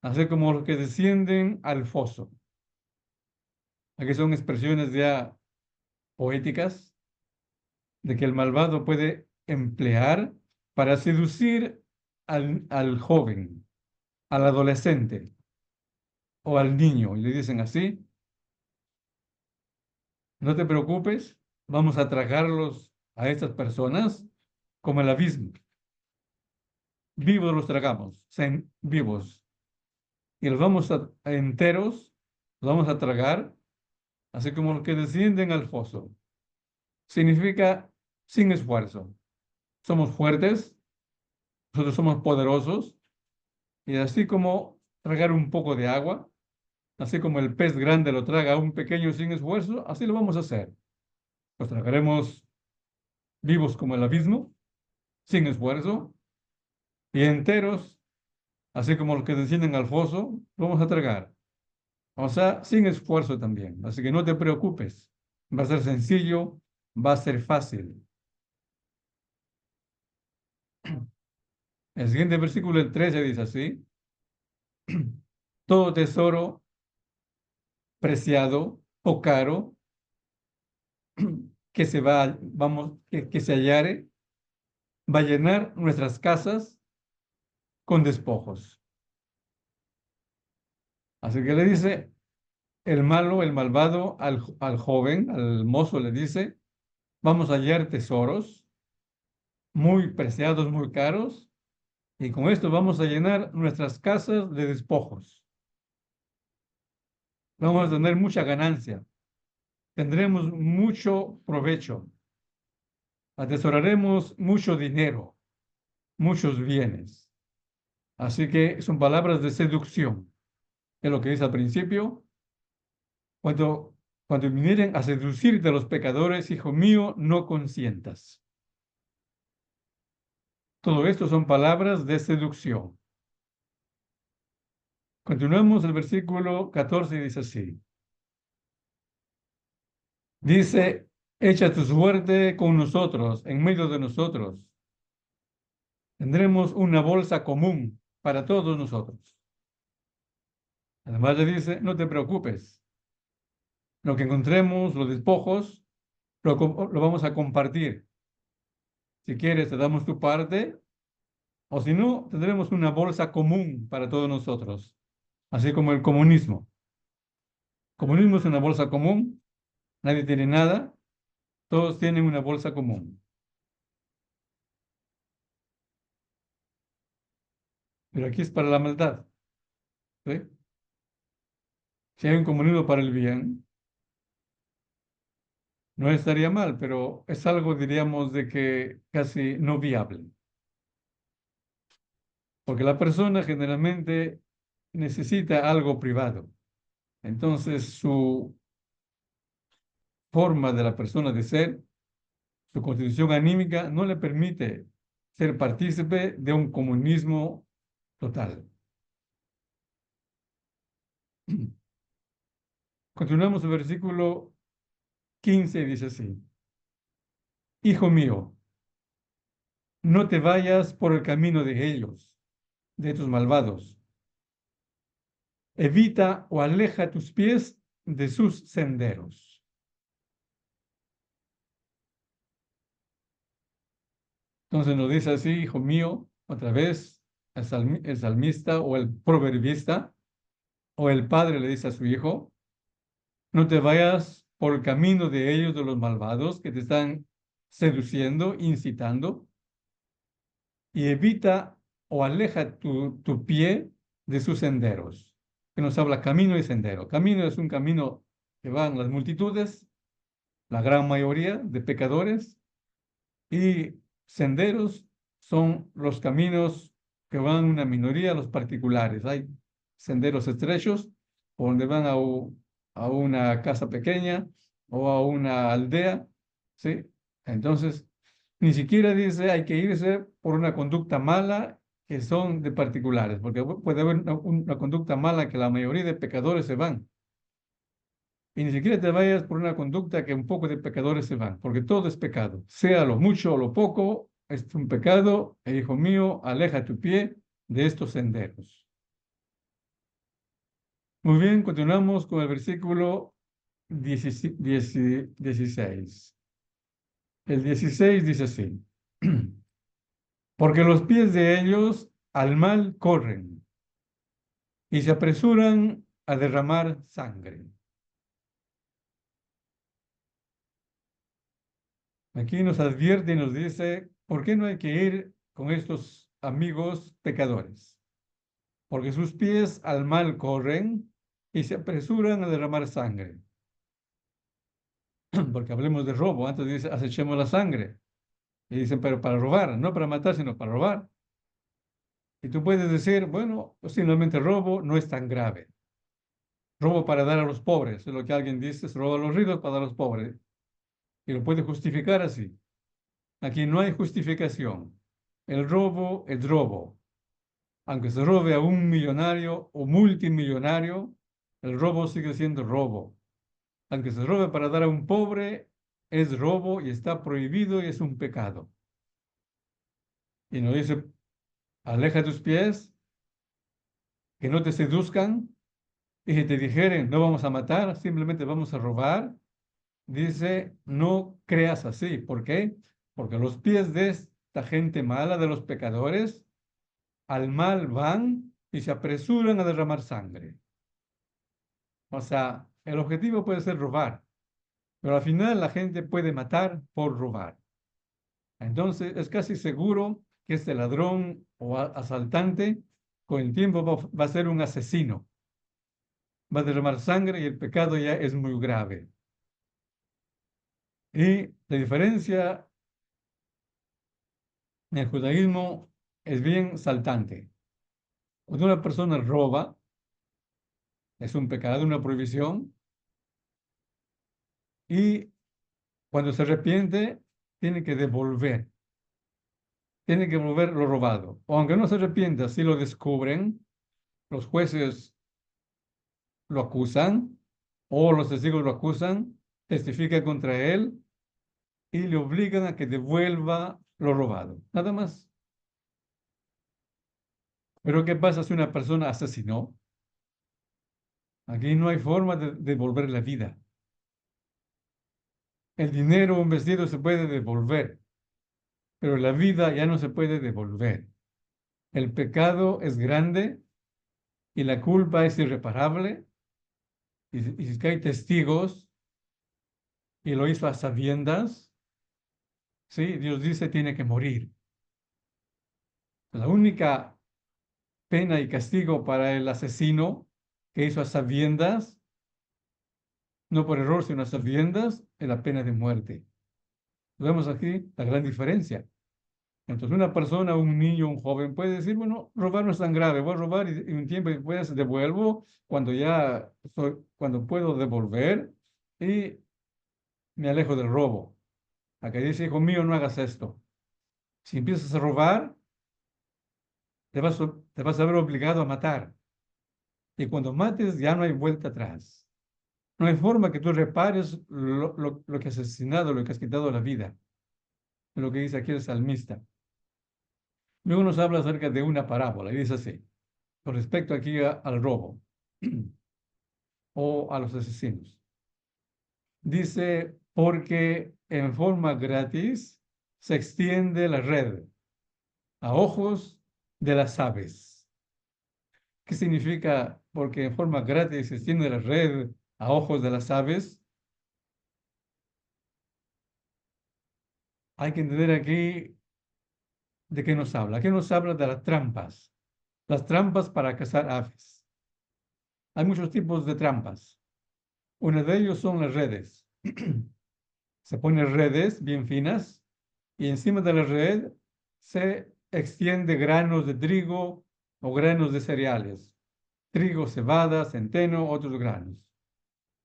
así como los que descienden al foso. Aquí son expresiones ya poéticas de que el malvado puede emplear para seducir al joven, al adolescente o al niño. Y le dicen así, no te preocupes, vamos a tragarlos a estas personas como el abismo. Vivos los tragamos, vivos. Y los vamos a enteros, los vamos a tragar, así como los que descienden al foso. Significa sin esfuerzo. somos fuertes, nosotros somos poderosos, y así como tragar un poco de agua, así como el pez grande lo traga a un pequeño sin esfuerzo, así lo vamos a hacer. Los tragaremos vivos como el abismo, sin esfuerzo, y enteros, así como los que descienden al foso, lo vamos a tragar. O sea, sin esfuerzo también. Así que no te preocupes. Va a ser sencillo, va a ser fácil. El siguiente versículo, el 13, dice así: todo tesoro preciado o caro que se hallare, va a llenar nuestras casas con despojos. Así que le dice el malo, el malvado, al joven, al mozo, le dice: vamos a hallar tesoros muy preciados, muy caros, y con esto vamos a llenar nuestras casas de despojos. Vamos a tener mucha ganancia, tendremos mucho provecho, atesoraremos mucho dinero, muchos bienes. Así que son palabras de seducción. Es lo que dice al principio. Cuando, cuando vinieren a seducirte los pecadores, hijo mío, no consientas. Todo esto son palabras de seducción. Continuamos el versículo 14 y dice así. Dice, echa tu suerte con nosotros, en medio de nosotros. Tendremos una bolsa común para todos nosotros. Además le dice, no te preocupes. Lo que encontremos, los despojos, lo vamos a compartir. Si quieres, te damos tu parte, o si no, tendremos una bolsa común para todos nosotros, así como el comunismo. El comunismo es una bolsa común, nadie tiene nada, todos tienen una bolsa común. Pero aquí es para la maldad, ¿sí? Si hay un comunismo para el bien, no estaría mal, pero es algo, diríamos, de que casi no viable. Porque la persona generalmente necesita algo privado. Entonces, su forma de la persona de ser, su constitución anímica, no le permite ser partícipe de un comunismo total. Continuamos el versículo 15 y dice así: hijo mío, no te vayas por el camino de ellos, de tus malvados. Evita o aleja tus pies de sus senderos. Entonces nos dice así, hijo mío, otra vez, el salmista o el proverbista o el padre le dice a su hijo: no te vayas por el camino de ellos, de los malvados, que te están seduciendo, incitando, y evita o aleja tu pie de sus senderos. Que nos habla camino y sendero. Camino es un camino que van las multitudes, la gran mayoría de pecadores, y senderos son los caminos que van una minoría, los particulares. Hay senderos estrechos por donde van a una casa pequeña o a una aldea, ¿sí? Entonces, ni siquiera dice hay que irse por una conducta mala que son de particulares, porque puede haber una conducta mala que la mayoría de pecadores se van. Y ni siquiera te vayas por una conducta que un poco de pecadores se van, porque todo es pecado. Sea lo mucho o lo poco, es un pecado. E hijo mío, aleja tu pie de estos senderos. Muy bien, continuamos con el versículo 16. El 16 dice así: porque los pies de ellos al mal corren y se apresuran a derramar sangre. Aquí nos advierte y nos dice, ¿por qué no hay que ir con estos amigos pecadores? Porque sus pies al mal corren y se apresuran a derramar sangre. Porque hablemos de robo, antes dice, acechemos la sangre. Y dicen, pero para robar, no para matar, sino para robar. Y tú puedes decir, bueno, simplemente robo no es tan grave. Robo para dar a los pobres, es lo que alguien dice, es robo a los ricos para dar a los pobres. Y lo puede justificar así. Aquí no hay justificación. El robo es robo. Aunque se robe a un millonario o multimillonario, el robo sigue siendo robo. Aunque se robe para dar a un pobre, es robo y está prohibido y es un pecado. Y nos dice, aleja tus pies, que no te seduzcan, y si te dijeren, no vamos a matar, simplemente vamos a robar, dice, no creas así. ¿Por qué? Porque los pies de esta gente mala, de los pecadores, al mal van y se apresuran a derramar sangre. O sea, el objetivo puede ser robar, pero al final la gente puede matar por robar. Entonces, es casi seguro que este ladrón o asaltante con el tiempo va a ser un asesino. Va a derramar sangre y el pecado ya es muy grave. Y la diferencia en el judaísmo es bien saltante. Cuando una persona roba, es un pecado, una prohibición, y cuando se arrepiente, tiene que devolver. Tiene que devolver lo robado. O aunque no se arrepienta, si lo descubren, los jueces lo acusan o los testigos lo acusan, testifican contra él y le obligan a que devuelva lo robado. Nada más. Pero ¿qué pasa si una persona asesinó? Aquí no hay forma de devolver la vida. El dinero o un vestido se puede devolver, pero la vida ya no se puede devolver. El pecado es grande y la culpa es irreparable. Y si hay testigos y lo hizo a sabiendas, sí, Dios dice tiene que morir. La única pena y castigo para el asesino que hizo a sabiendas, no por error, sino a sabiendas, es la pena de muerte. Vemos aquí la gran diferencia. Entonces, una persona, un niño, un joven puede decir, bueno, robar no es tan grave, voy a robar y un tiempo después devuelvo cuando ya cuando puedo devolver y me alejo del robo. Acá dice, hijo mío, no hagas esto. Si empiezas a robar, te vas a ver obligado a matar. Y cuando mates, ya no hay vuelta atrás. No hay forma que tú repares lo que has asesinado, lo que has quitado la vida. Es lo que dice aquí el salmista. Luego nos habla acerca de una parábola y dice así, con respecto aquí al robo o a los asesinos. Dice, porque en forma gratis se extiende la red a ojos de las aves. ¿Qué significa porque en forma gratis se extiende la red a ojos de las aves? Hay que entender aquí de qué nos habla. Aquí nos habla de las trampas para cazar aves. Hay muchos tipos de trampas. Uno de ellos son las redes. Se ponen redes bien finas y encima de la red se extiende granos de trigo o granos de cereales. Trigo, cebada, centeno, otros granos.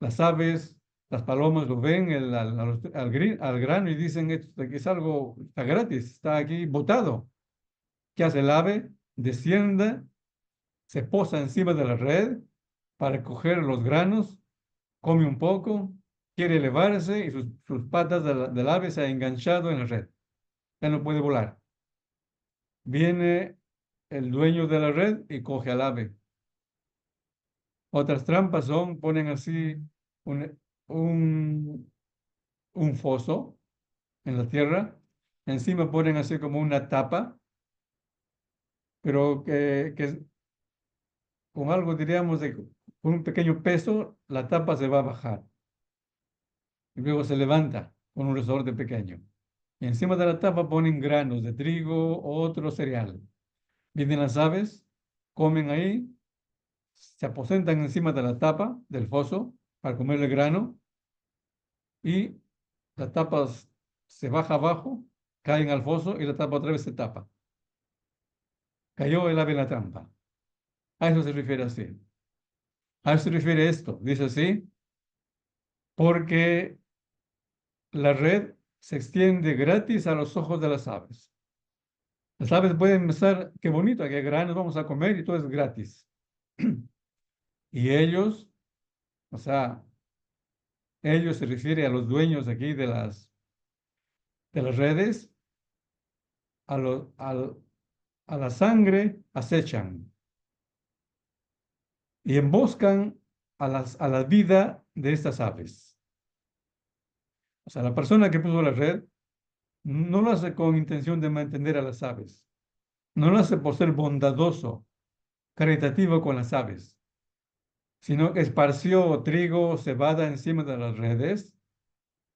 Las aves, las palomas lo ven al grano y dicen, esto es algo, está gratis, está aquí botado. ¿Qué hace el ave? Desciende, se posa encima de la red para coger los granos, come un poco, quiere elevarse y sus patas del ave se han enganchado en la red. Ya no puede volar. Viene el dueño de la red y coge al ave. Otras trampas son, ponen así un, un, un foso en la tierra, encima ponen así como una tapa, pero que con algo, diríamos, con un pequeño peso, la tapa se va a bajar y luego se levanta con un resorte pequeño. Y encima de la tapa ponen granos de trigo o otro cereal. Vienen las aves, comen ahí, se aposentan encima de la tapa del foso para comer el grano y la tapa se baja abajo, caen al foso y la trampa otra vez se tapa. Cayó el ave en la trampa. A eso se refiere así. A eso se refiere esto. Dice así, porque la red se extiende gratis a los ojos de las aves. Las aves pueden pensar, qué bonito, qué granos vamos a comer y todo es gratis. Y ellos, o sea, ellos se refiere a los dueños aquí de las redes, a, a la sangre acechan y emboscan a la vida de estas aves. O sea, la persona que puso la red no lo hace con intención de mantener a las aves, no lo hace por ser bondadoso, caritativo con las aves, sino que esparció trigo, cebada encima de las redes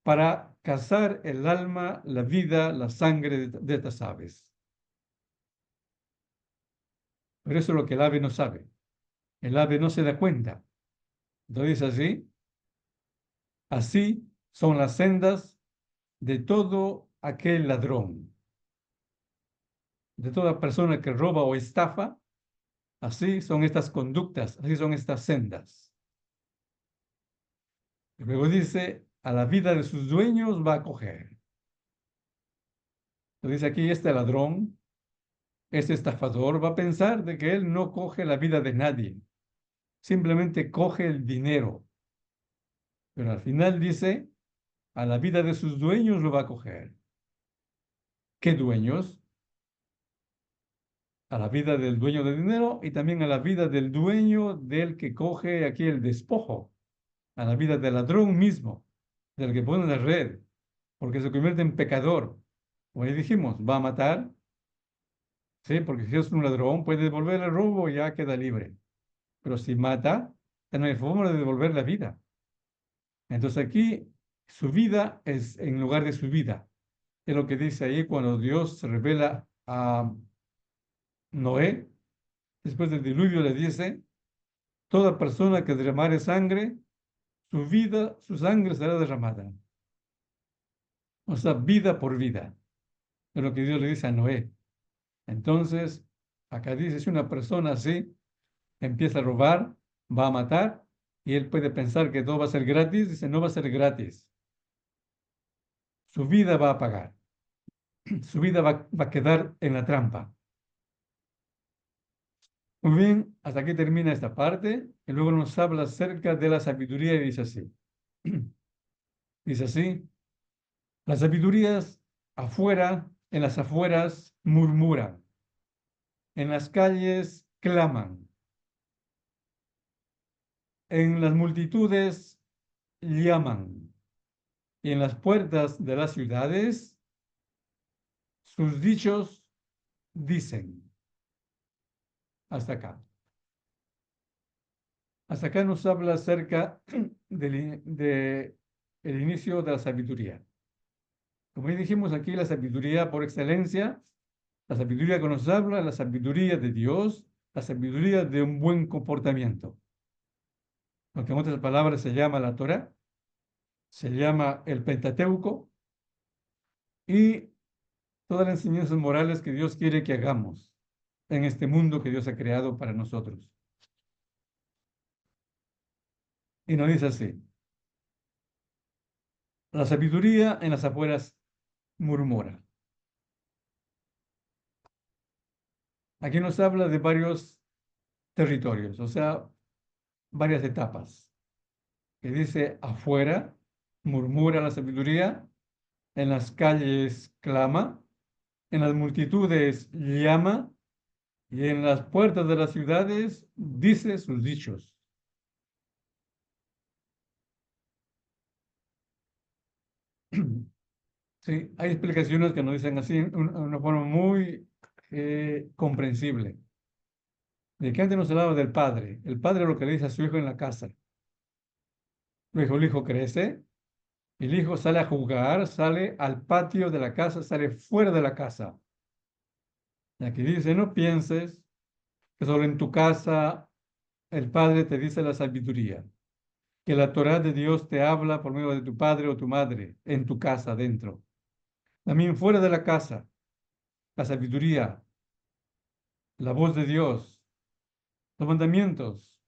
para cazar el alma, la vida, la sangre de estas aves. Pero eso es lo que el ave no sabe. El ave no se da cuenta. Entonces así, así son las sendas de todo aquel ladrón, de toda persona que roba o estafa. Así son estas conductas, así son estas sendas. Y luego dice, a la vida de sus dueños va a coger. Lo dice aquí, este ladrón, este estafador va a pensar de que él no coge la vida de nadie, simplemente coge el dinero. Pero al final dice, a la vida de sus dueños lo va a coger. ¿Qué dueños? A la vida del dueño del dinero y también a la vida del dueño del que coge aquí el despojo, a la vida del ladrón mismo, del que pone la red, porque se convierte en pecador. Como ya dijimos, va a matar, sí, porque si es un ladrón puede devolver el robo y ya queda libre. Pero si mata, ya no hay forma de devolver la vida. Entonces aquí su vida es en lugar de su vida. Es lo que dice ahí cuando Dios se revela a Noé. Después del diluvio le dice, toda persona que derramare sangre, su vida, su sangre será derramada. O sea, vida por vida. Es lo que Dios le dice a Noé. Entonces, acá dice, si una persona así empieza a robar, va a matar, y él puede pensar que todo va a ser gratis, dice, no va a ser gratis. Su vida va a pagar. Su vida va a quedar en la trampa. Muy bien, hasta aquí termina esta parte, y luego nos habla acerca de la sabiduría y dice así. Dice así, las sabidurías afuera, en las afueras, murmuran, en las calles claman, en las multitudes llaman, y en las puertas de las ciudades sus dichos dicen. Hasta acá. Hasta acá nos habla acerca de el inicio de la sabiduría. Como ya dijimos aquí, la sabiduría por excelencia, la sabiduría que nos habla, la sabiduría de Dios, la sabiduría de un buen comportamiento. Lo que en otras palabras se llama la Torah, se llama el Pentateuco y todas las enseñanzas morales que Dios quiere que hagamos en este mundo que Dios ha creado para nosotros. Y nos dice así, la sabiduría en las afueras murmura. Aquí nos habla de varios territorios, o sea, varias etapas. Que dice afuera, murmura la sabiduría, en las calles clama, en las multitudes llama, y en las puertas de las ciudades dice sus dichos. Sí, hay explicaciones que nos dicen así, en una forma muy comprensible. De que antes nos hablaba del padre. El padre lo que le dice a su hijo en la casa. Luego el hijo crece, y el hijo sale a jugar, sale al patio de la casa, sale fuera de la casa. Y aquí dice, no pienses que solo en tu casa el padre te dice la sabiduría, que la Torá de Dios te habla por medio de tu padre o tu madre en tu casa dentro. También fuera de la casa, la sabiduría, la voz de Dios, los mandamientos,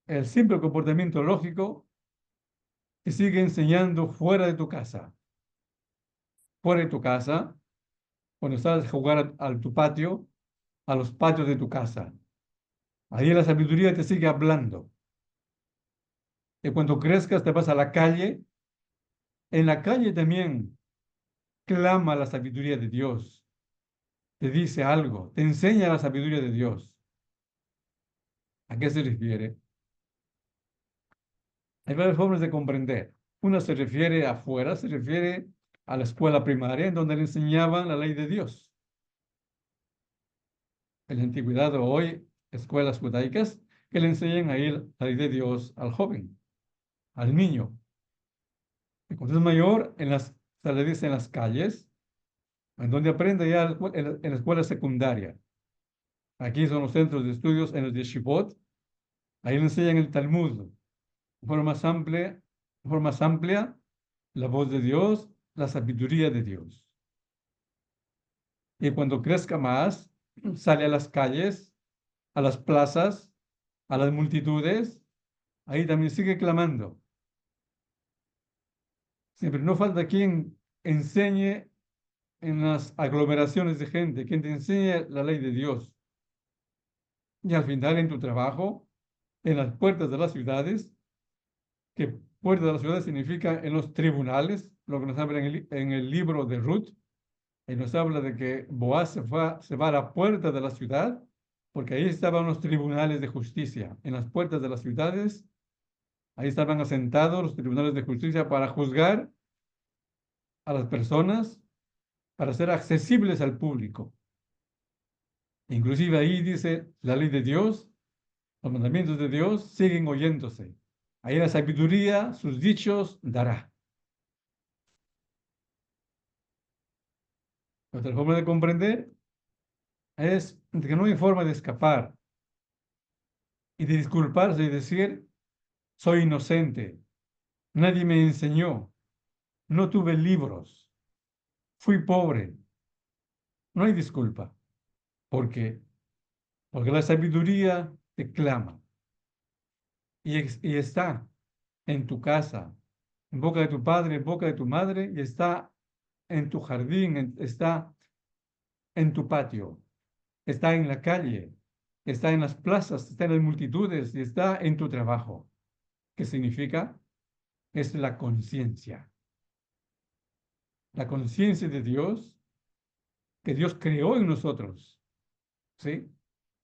el simple comportamiento lógico que sigue enseñando fuera de tu casa. Fuera de tu casa, cuando sales a jugar a tu patio, a los patios de tu casa. Ahí la sabiduría te sigue hablando. Y cuando crezcas te vas a la calle. En la calle también clama la sabiduría de Dios. Te dice algo, te enseña la sabiduría de Dios. ¿A qué se refiere? Hay varias formas de comprender. Una se refiere afuera, se refiere a la escuela primaria, en donde le enseñaban la ley de Dios. En la antigüedad o hoy, escuelas judaicas que le enseñan ahí la ley de Dios al joven, al niño. Y cuando es mayor, se le dice en las calles, en donde aprende ya en la escuela secundaria. Aquí son los centros de estudios en los yeshivot. Ahí le enseñan el Talmud, de forma más amplia, la voz de Dios, la sabiduría de Dios. Y cuando crezca más, sale a las calles, a las plazas, a las multitudes, ahí también sigue clamando. Siempre no falta quien enseñe en las aglomeraciones de gente, quien te enseñe la ley de Dios. Y al final en tu trabajo, en las puertas de las ciudades, que puertas de las ciudades significa en los tribunales, lo que nos habla en el libro de Ruth, y nos habla de que Boaz se va a la puerta de la ciudad, porque ahí estaban los tribunales de justicia. En las puertas de las ciudades, ahí estaban asentados los tribunales de justicia para juzgar a las personas, para ser accesibles al público. Inclusive ahí dice la ley de Dios, los mandamientos de Dios siguen oyéndose. Ahí la sabiduría, sus dichos dará. Otra forma de comprender es que no hay forma de escapar y de disculparse y decir, soy inocente, nadie me enseñó, no tuve libros, fui pobre. No hay disculpa. ¿Por qué? Porque la sabiduría te clama y está en tu casa, en boca de tu padre, en boca de tu madre, y está en tu jardín, está en tu patio, está en la calle, está en las plazas, está en las multitudes y está en tu trabajo. ¿Qué significa? Es la conciencia. La conciencia de Dios que Dios creó en nosotros, ¿sí?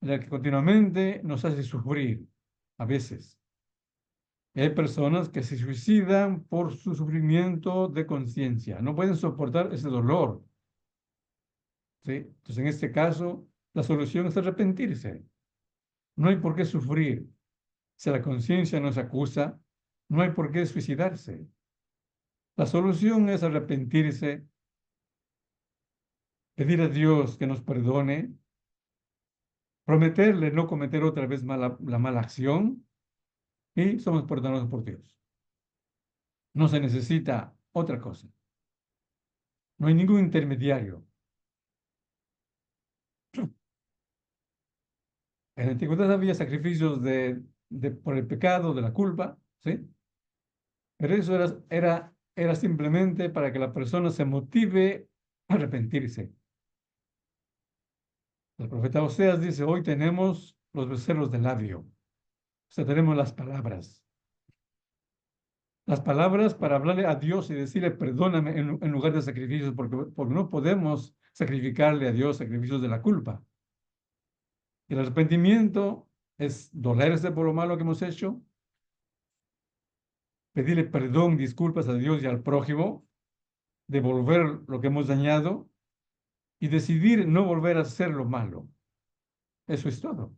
La que continuamente nos hace sufrir, a veces. Hay personas que se suicidan por su sufrimiento de conciencia, no pueden soportar ese dolor, ¿sí? Entonces, en este caso, la solución es arrepentirse. No hay por qué sufrir. Si la conciencia nos acusa, no hay por qué suicidarse. La solución es arrepentirse, pedir a Dios que nos perdone, prometerle no cometer otra vez la mala acción y somos perdonados por Dios. No se necesita otra cosa. No hay ningún intermediario. En la antigüedad había sacrificios por el pecado, de la culpa, ¿sí? Pero eso era simplemente para que la persona se motive a arrepentirse. El profeta Oseas dice, hoy tenemos los becerros del labio. O sea, tenemos las palabras. Las palabras para hablarle a Dios y decirle, perdóname en lugar de sacrificios, porque no podemos sacrificarle a Dios sacrificios de la culpa. El arrepentimiento es dolerse por lo malo que hemos hecho, pedirle perdón, disculpas a Dios y al prójimo, devolver lo que hemos dañado y decidir no volver a hacer lo malo. Eso es todo.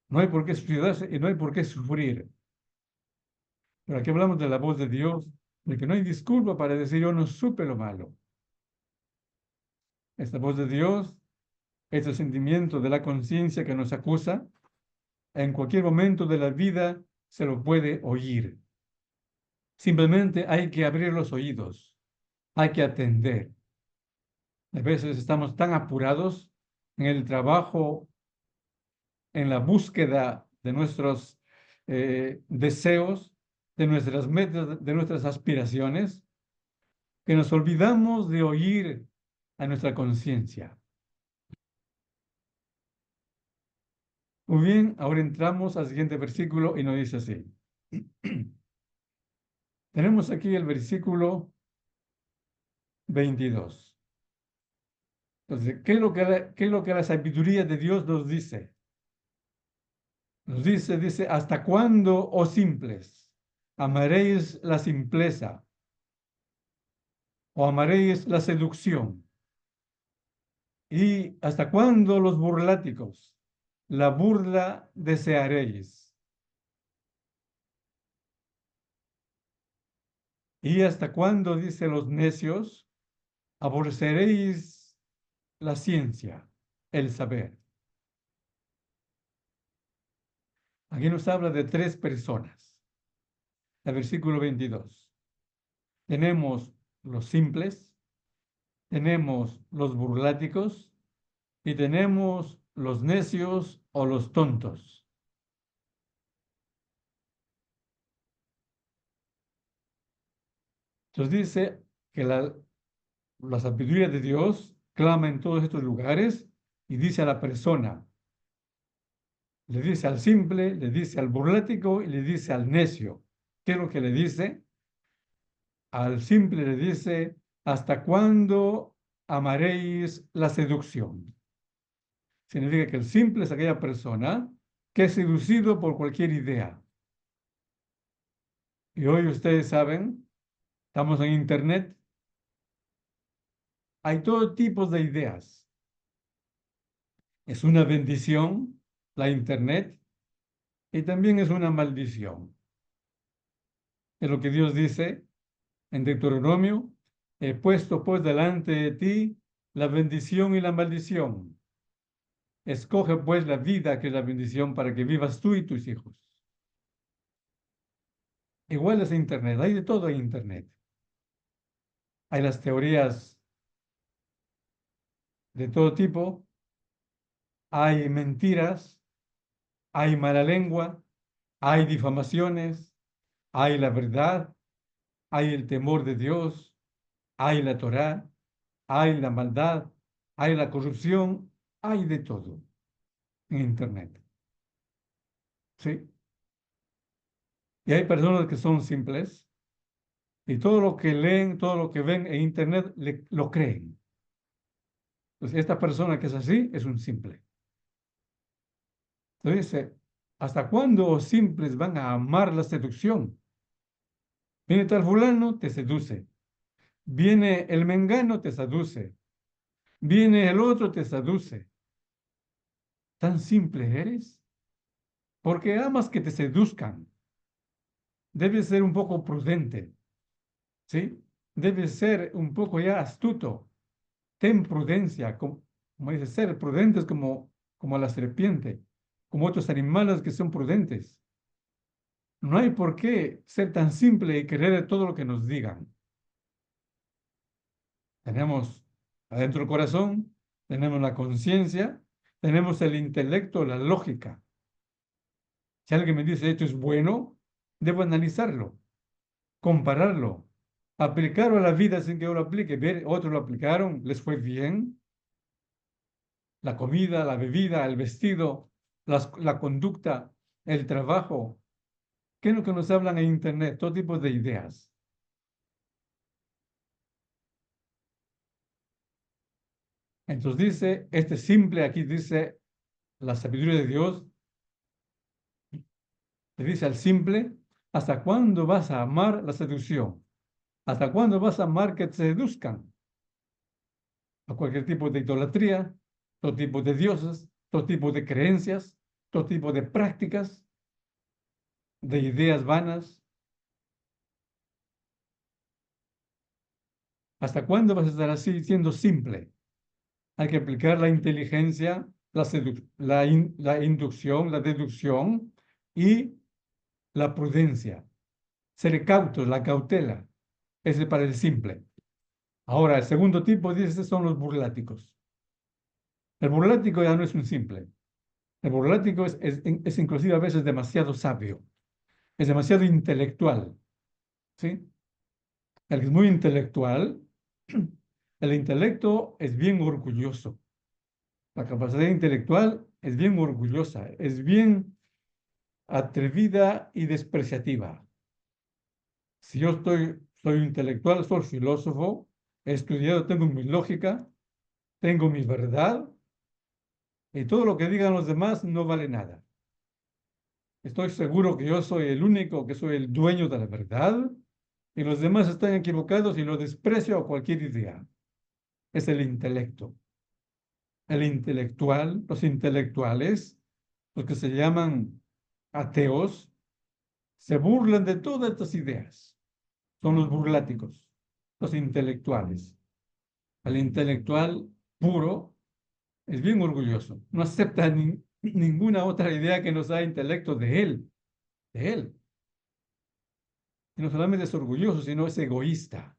No hay por qué suicidarse y no hay por qué sufrir. Pero aquí hablamos de la voz de Dios, de que no hay disculpa para decir yo no supe lo malo. Esta voz de Dios, este sentimiento de la conciencia que nos acusa, en cualquier momento de la vida se lo puede oír. Simplemente hay que abrir los oídos. hay que atender. A veces estamos tan apurados en el trabajo, en la búsqueda de nuestros deseos, de nuestras metas, de nuestras aspiraciones, que nos olvidamos de oír a nuestra conciencia. Muy bien, ahora entramos al siguiente versículo y nos dice así. Tenemos aquí el versículo 22. Entonces, ¿qué es lo que la sabiduría de Dios nos dice? Nos dice, ¿hasta cuándo, oh simples, amaréis la simpleza o amaréis la seducción? ¿Y hasta cuándo los burláticos la burla desearéis? ¿Y hasta cuándo, dice los necios, aborreceréis la ciencia, el saber? Aquí nos habla de tres personas. El versículo 22. Tenemos los simples, tenemos los burláticos y tenemos los necios o los tontos. Entonces dice que la sabiduría de Dios clama en todos estos lugares y dice a la persona, le dice al simple, le dice al burlático y le dice al necio. ¿Qué es lo que le dice? Al simple le dice, ¿hasta cuándo amaréis la seducción? Significa que el simple es aquella persona que es seducido por cualquier idea. Y hoy ustedes saben, estamos en Internet, hay todo tipo de ideas. Es una bendición la Internet y también es una maldición. Es lo que Dios dice en Deuteronomio, he puesto pues delante de ti la bendición y la maldición. Escoge pues la vida, que es la bendición, para que vivas tú y tus hijos. Igual es Internet, hay de todo en Internet. Hay las teorías de todo tipo, hay mentiras, hay mala lengua, hay difamaciones, hay la verdad, hay el temor de Dios, hay la Torá, hay la maldad, hay la corrupción, hay de todo en Internet. ¿Sí? Y hay personas que son simples y todo lo que leen, todo lo que ven en Internet lo creen. Entonces, esta persona que es así es un simple. Entonces dice, ¿hasta cuándo os simples van a amar la seducción? Viene tal fulano, te seduce. Viene el mengano, te seduce. Viene el otro, te seduce. ¿Tan simple eres? Porque amas que te seduzcan. Debes ser un poco prudente, ¿sí? Debes ser un poco ya astuto. Ten prudencia, como dice, ser prudentes como la serpiente, como otros animales que son prudentes. No hay por qué ser tan simple y creer todo lo que nos digan. Tenemos adentro el corazón, tenemos la conciencia, tenemos el intelecto, la lógica. Si alguien me dice esto es bueno, debo analizarlo, compararlo, aplicarlo a la vida sin que yo lo aplique. Ver, otros lo aplicaron, les fue bien. La comida, la bebida, el vestido, la conducta, el trabajo. ¿Qué es lo que nos hablan en Internet? Todo tipo de ideas. Entonces dice, este simple aquí dice, la sabiduría de Dios le dice al simple, ¿hasta cuándo vas a amar la seducción? ¿Hasta cuándo vas a amar que te seduzcan? A cualquier tipo de idolatría, todo tipo de dioses, todo tipo de creencias, todo tipo de prácticas, de ideas vanas. ¿Hasta cuándo vas a estar así siendo simple? Hay que aplicar la inteligencia, la inducción, la deducción y la prudencia. Ser cautos, la cautela. Ese es para el simple. Ahora, el segundo tipo, dice, son los burláticos. El burlático ya no es un simple. El burlático es inclusive a veces demasiado sabio, es demasiado intelectual, ¿sí? El que es muy intelectual, el intelecto es bien orgulloso. La capacidad intelectual es bien orgullosa, es bien atrevida y despreciativa. Si yo soy intelectual, soy filósofo, he estudiado, tengo mi lógica, tengo mi verdad, y todo lo que digan los demás no vale nada. Estoy seguro que yo soy el único, que soy el dueño de la verdad, y los demás están equivocados y lo desprecio a cualquier idea. Es el intelecto. El intelectual, los intelectuales, los que se llaman ateos, se burlan de todas estas ideas. Son los burláticos, los intelectuales. El intelectual puro es bien orgulloso. No acepta ninguna otra idea que no sea intelecto de él, de él. Y no solamente es orgulloso, sino es egoísta.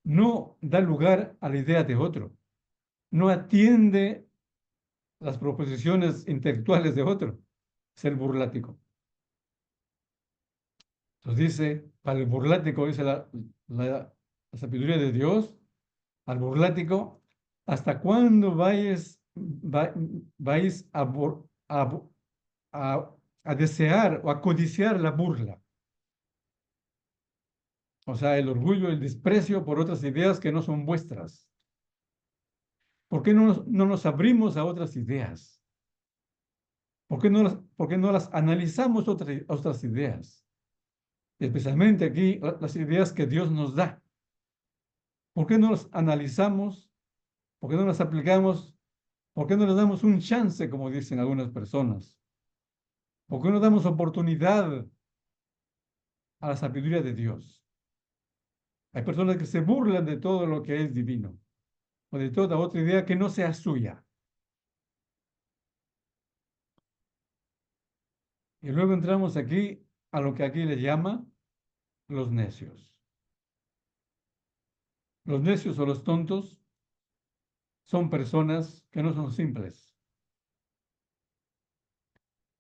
No da lugar a la idea de otro. No atiende las proposiciones intelectuales de otro. Es el burlático. Entonces dice, para el burlático, dice la sabiduría de Dios, al burlático, ¿hasta cuándo vais a desear o a codiciar la burla? O sea, el orgullo, el desprecio por otras ideas que no son vuestras. ¿Por qué no nos abrimos a otras ideas? ¿Por qué no las analizamos otras ideas? Especialmente aquí las ideas que Dios nos da. ¿Por qué no las analizamos? ¿Por qué no las aplicamos? ¿Por qué no les damos un chance, como dicen algunas personas? ¿Por qué no damos oportunidad a la sabiduría de Dios? Hay personas que se burlan de todo lo que es divino o de toda otra idea que no sea suya. Y luego entramos aquí a lo que aquí le llama los necios. Los necios o los tontos son personas que no son simples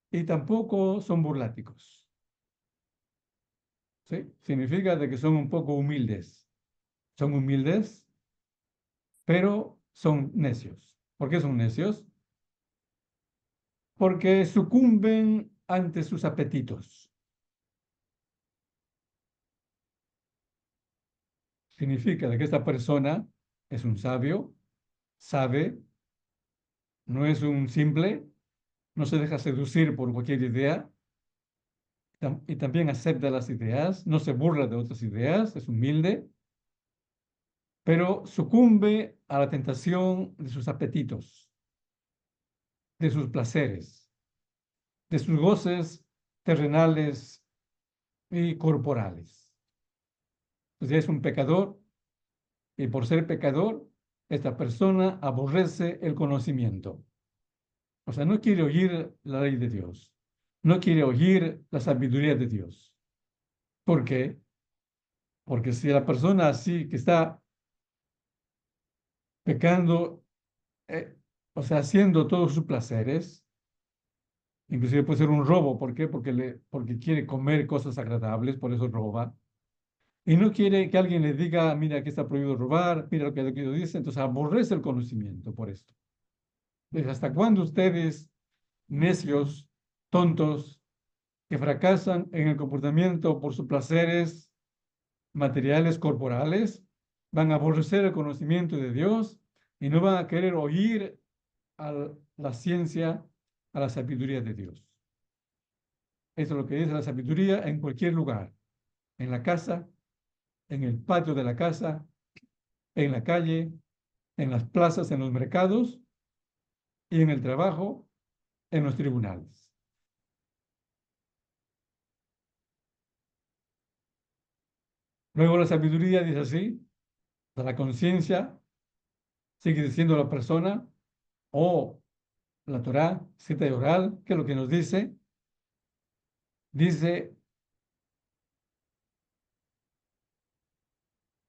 y tampoco son burláticos. ¿Sí? Significa de que son un poco humildes. Son humildes, pero son necios. ¿Por qué son necios? Porque sucumben ante sus apetitos. Significa de que esta persona es un sabio, sabe, no es un simple, no se deja seducir por cualquier idea y también acepta las ideas, no se burla de otras ideas, es humilde, pero sucumbe a la tentación de sus apetitos, de sus placeres, de sus goces terrenales y corporales. Entonces es un pecador y por ser pecador, esta persona aborrece el conocimiento. O sea, no quiere oír la ley de Dios, no quiere oír la sabiduría de Dios. ¿Por qué? Porque si la persona así que está pecando, eh, o sea, haciendo todos sus placeres, inclusive puede ser un robo, ¿por qué? Porque quiere comer cosas agradables, por eso roba. Y no quiere que alguien le diga, mira, aquí está prohibido robar, mira lo que Dios dice, entonces aborrece el conocimiento por esto. Entonces, ¿hasta cuándo ustedes, necios, tontos, que fracasan en el comportamiento por sus placeres materiales corporales, van a aborrecer el conocimiento de Dios y no van a querer oír a la ciencia, a la sabiduría de Dios? Eso es lo que dice la sabiduría en cualquier lugar, en la casa, en el patio de la casa, en la calle, en las plazas, en los mercados y en el trabajo, en los tribunales. Luego la sabiduría dice así, de la conciencia, sigue diciendo la persona, o la Torá, cita y oral, que es lo que nos dice, dice,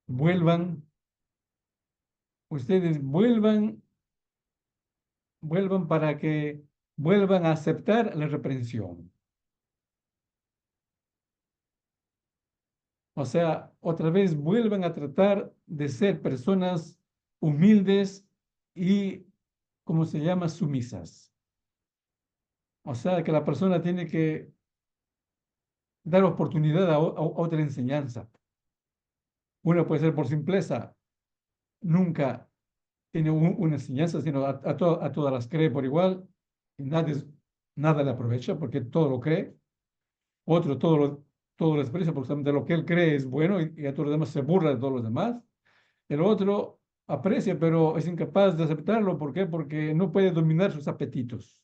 vuelvan ustedes vuelvan para que vuelvan a aceptar la reprensión. O sea, otra vez vuelvan a tratar de ser personas humildes y, ¿cómo se llama?, sumisas. O sea, que la persona tiene que dar oportunidad a otra enseñanza. Una puede ser por simpleza, nunca tiene una enseñanza, sino a todas las cree por igual, y nada le aprovecha porque todo lo cree. Otro todo lo desprecia porque solamente lo que él cree es bueno y a todos los demás se burla de todos los demás. El otro aprecia, pero es incapaz de aceptarlo. ¿Por qué? Porque no puede dominar sus apetitos.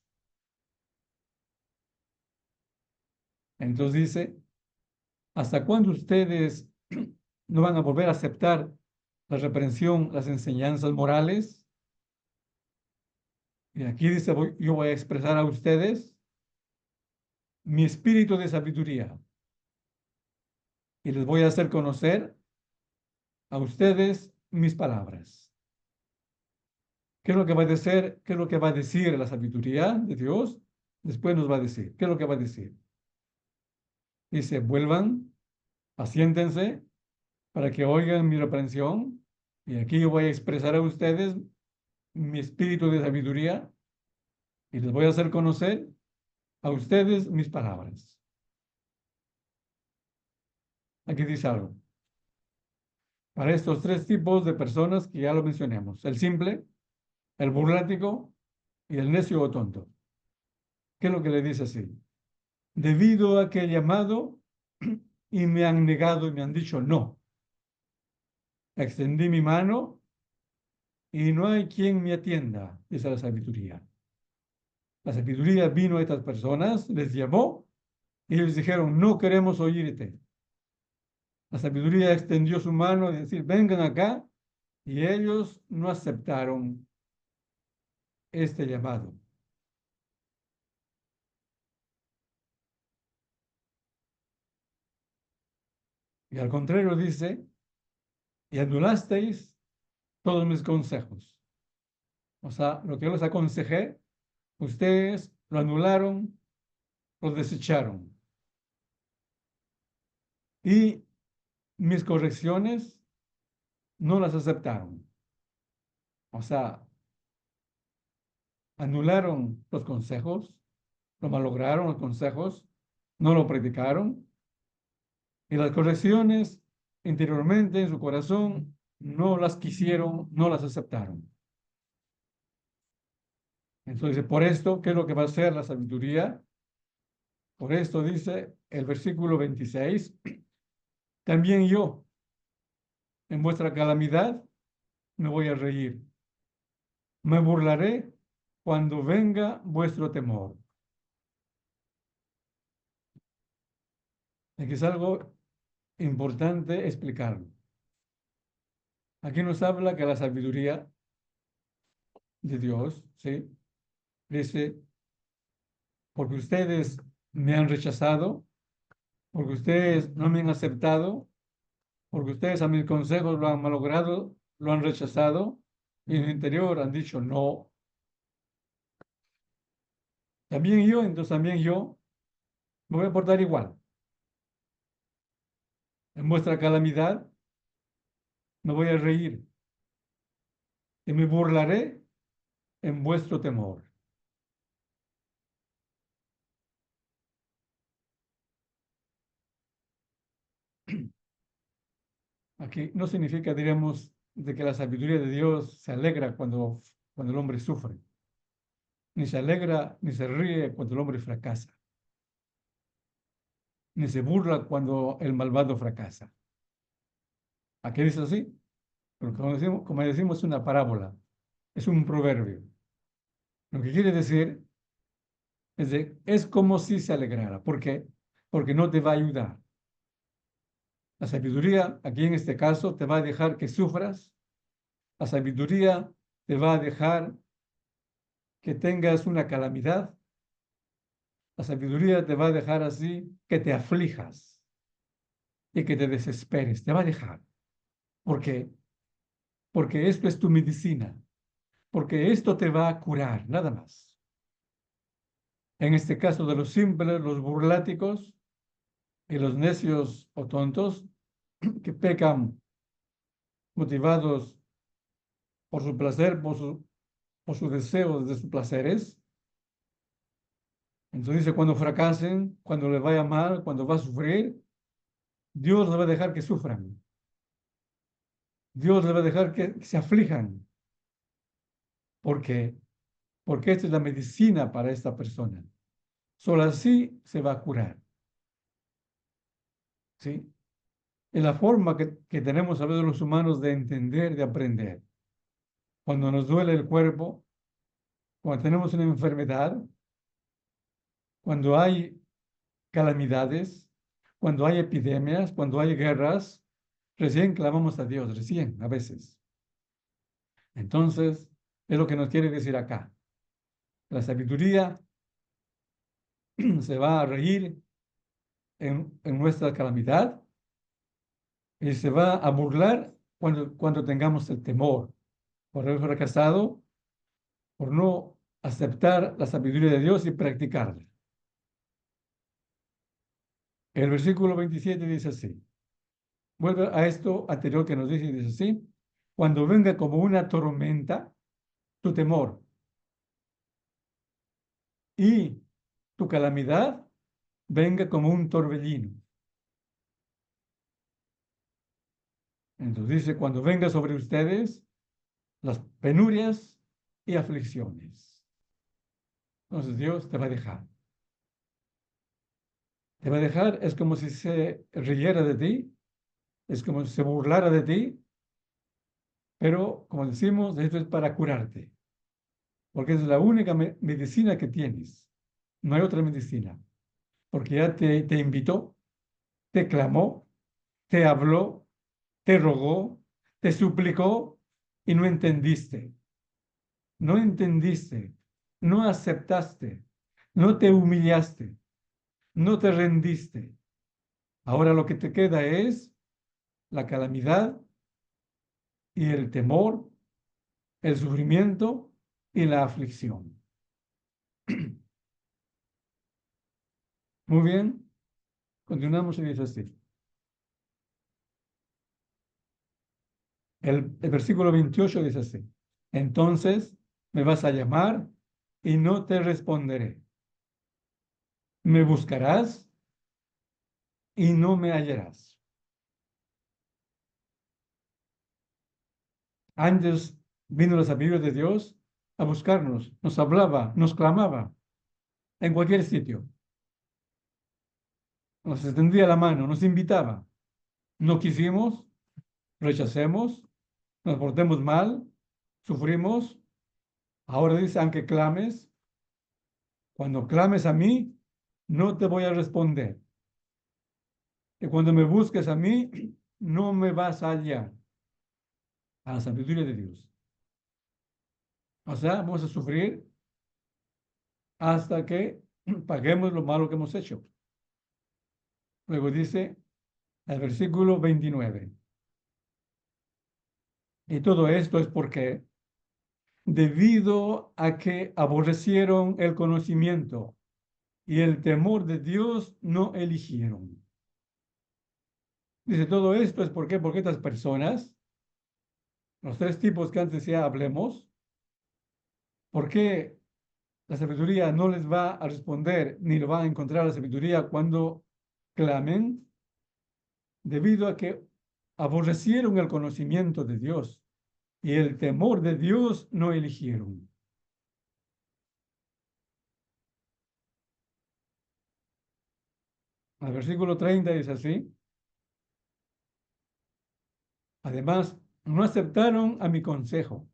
Entonces dice, ¿hasta cuándo ustedes no van a volver a aceptar la reprensión, las enseñanzas morales? Y aquí dice, yo voy a expresar a ustedes mi espíritu de sabiduría y les voy a hacer conocer a ustedes mis palabras. ¿Qué es lo que va a decir? ¿Qué es lo que va a decir la sabiduría de Dios? Después nos va a decir. ¿Qué es lo que va a decir? Dice, vuelvan, asiéntense para que oigan mi reprensión. Y aquí yo voy a expresar a ustedes mi espíritu de sabiduría y les voy a hacer conocer a ustedes mis palabras. Aquí dice algo. Para estos tres tipos de personas que ya lo mencionamos, el simple, el burlático y el necio o tonto. ¿Qué es lo que le dice así? Debido a que he llamado y me han negado y me han dicho no. Extendí mi mano y no hay quien me atienda, dice la sabiduría. La sabiduría vino a estas personas, les llamó y ellos dijeron, no queremos oírte. La sabiduría extendió su mano y decir, vengan acá, y ellos no aceptaron este llamado. Y al contrario dice, y anulasteis todos mis consejos. O sea, lo que yo les aconsejé, ustedes lo anularon, lo desecharon. Y mis correcciones no las aceptaron. O sea, anularon los consejos, lo malograron los consejos, no lo predicaron. Y las correcciones interiormente en su corazón no las quisieron, no las aceptaron. Entonces, por esto, ¿qué es lo que va a hacer la sabiduría? Por esto dice el versículo 26, también yo, en vuestra calamidad, me voy a reír. Me burlaré cuando venga vuestro temor. Aquí es algo importante explicarlo. Aquí nos habla que la sabiduría de Dios, ¿sí? Dice, porque ustedes me han rechazado, porque ustedes no me han aceptado, porque ustedes a mis consejos lo han malogrado, lo han rechazado, y en el interior han dicho no. También yo me voy a portar igual. En vuestra calamidad me voy a reír y me burlaré en vuestro temor. Aquí no significa, diríamos, de que la sabiduría de Dios se alegra cuando el hombre sufre, ni se alegra ni se ríe cuando el hombre fracasa, ni se burla cuando el malvado fracasa. Aquí dice así, pero como decimos, es una parábola, es un proverbio. Lo que quiere decir es como si se alegrara. ¿Por qué? Porque no te va a ayudar. La sabiduría, aquí en este caso, te va a dejar que sufras. La sabiduría te va a dejar que tengas una calamidad. La sabiduría te va a dejar así que te aflijas y que te desesperes. Te va a dejar. ¿Por qué? porque esto es tu medicina, porque esto te va a curar, nada más. En este caso de los simples, los burláticos y los necios o tontos que pecan motivados por su placer, por su deseo de sus placeres. Entonces dice, cuando fracasen, cuando les vaya mal, cuando va a sufrir, Dios les va a dejar que sufran. Dios les va a dejar que se aflijan. ¿Por qué? Porque esta es la medicina para esta persona. Solo así se va a curar. ¿Sí? Es la forma que tenemos a veces los humanos de entender, de aprender. Cuando nos duele el cuerpo, cuando tenemos una enfermedad, cuando hay calamidades, cuando hay epidemias, cuando hay guerras, recién clamamos a Dios, recién, a veces. Entonces, es lo que nos quiere decir acá. La sabiduría se va a reír en nuestra calamidad y se va a burlar cuando tengamos el temor por haber fracasado, por no aceptar la sabiduría de Dios y practicarla. El versículo 27 dice así. Vuelve a esto anterior que nos dice, y dice así. Cuando venga como una tormenta, tu temor y tu calamidad venga como un torbellino. Entonces dice, cuando venga sobre ustedes las penurias y aflicciones. Entonces Dios te va a dejar. Te va a dejar, es como si se riera de ti, es como si se burlara de ti, pero como decimos, esto es para curarte, porque es la única medicina que tienes. No hay otra medicina, porque ya te invitó, te clamó, te habló, te rogó, te suplicó y no entendiste. No entendiste, no aceptaste, no te humillaste, no te rendiste. Ahora lo que te queda es la calamidad y el temor, el sufrimiento y la aflicción. Muy bien, continuamos y dice así. El versículo 28 dice así. Entonces me vas a llamar y no te responderé. Me buscarás y no me hallarás. Antes vino la sabiduría de Dios a buscarnos, nos hablaba, nos clamaba en cualquier sitio. Nos extendía la mano, nos invitaba. No quisimos, rechacemos, nos portemos mal, sufrimos. Ahora dice, aunque clames, cuando clames a mí, no te voy a responder. Y cuando me busques a mí, no me vas a hallar. A la sabiduría de Dios. O sea, vamos a sufrir hasta que paguemos lo malo que hemos hecho. Luego dice el versículo 29. Y todo esto es porque debido a que aborrecieron el conocimiento y el temor de Dios no eligieron. Dice, todo esto es porque estas personas, los tres tipos que antes ya hablemos, ¿por qué la sabiduría no les va a responder ni lo va a encontrar la sabiduría cuando clamen? Debido a que aborrecieron el conocimiento de Dios y el temor de Dios no eligieron. El versículo 30 dice así. Además, no aceptaron a mi consejo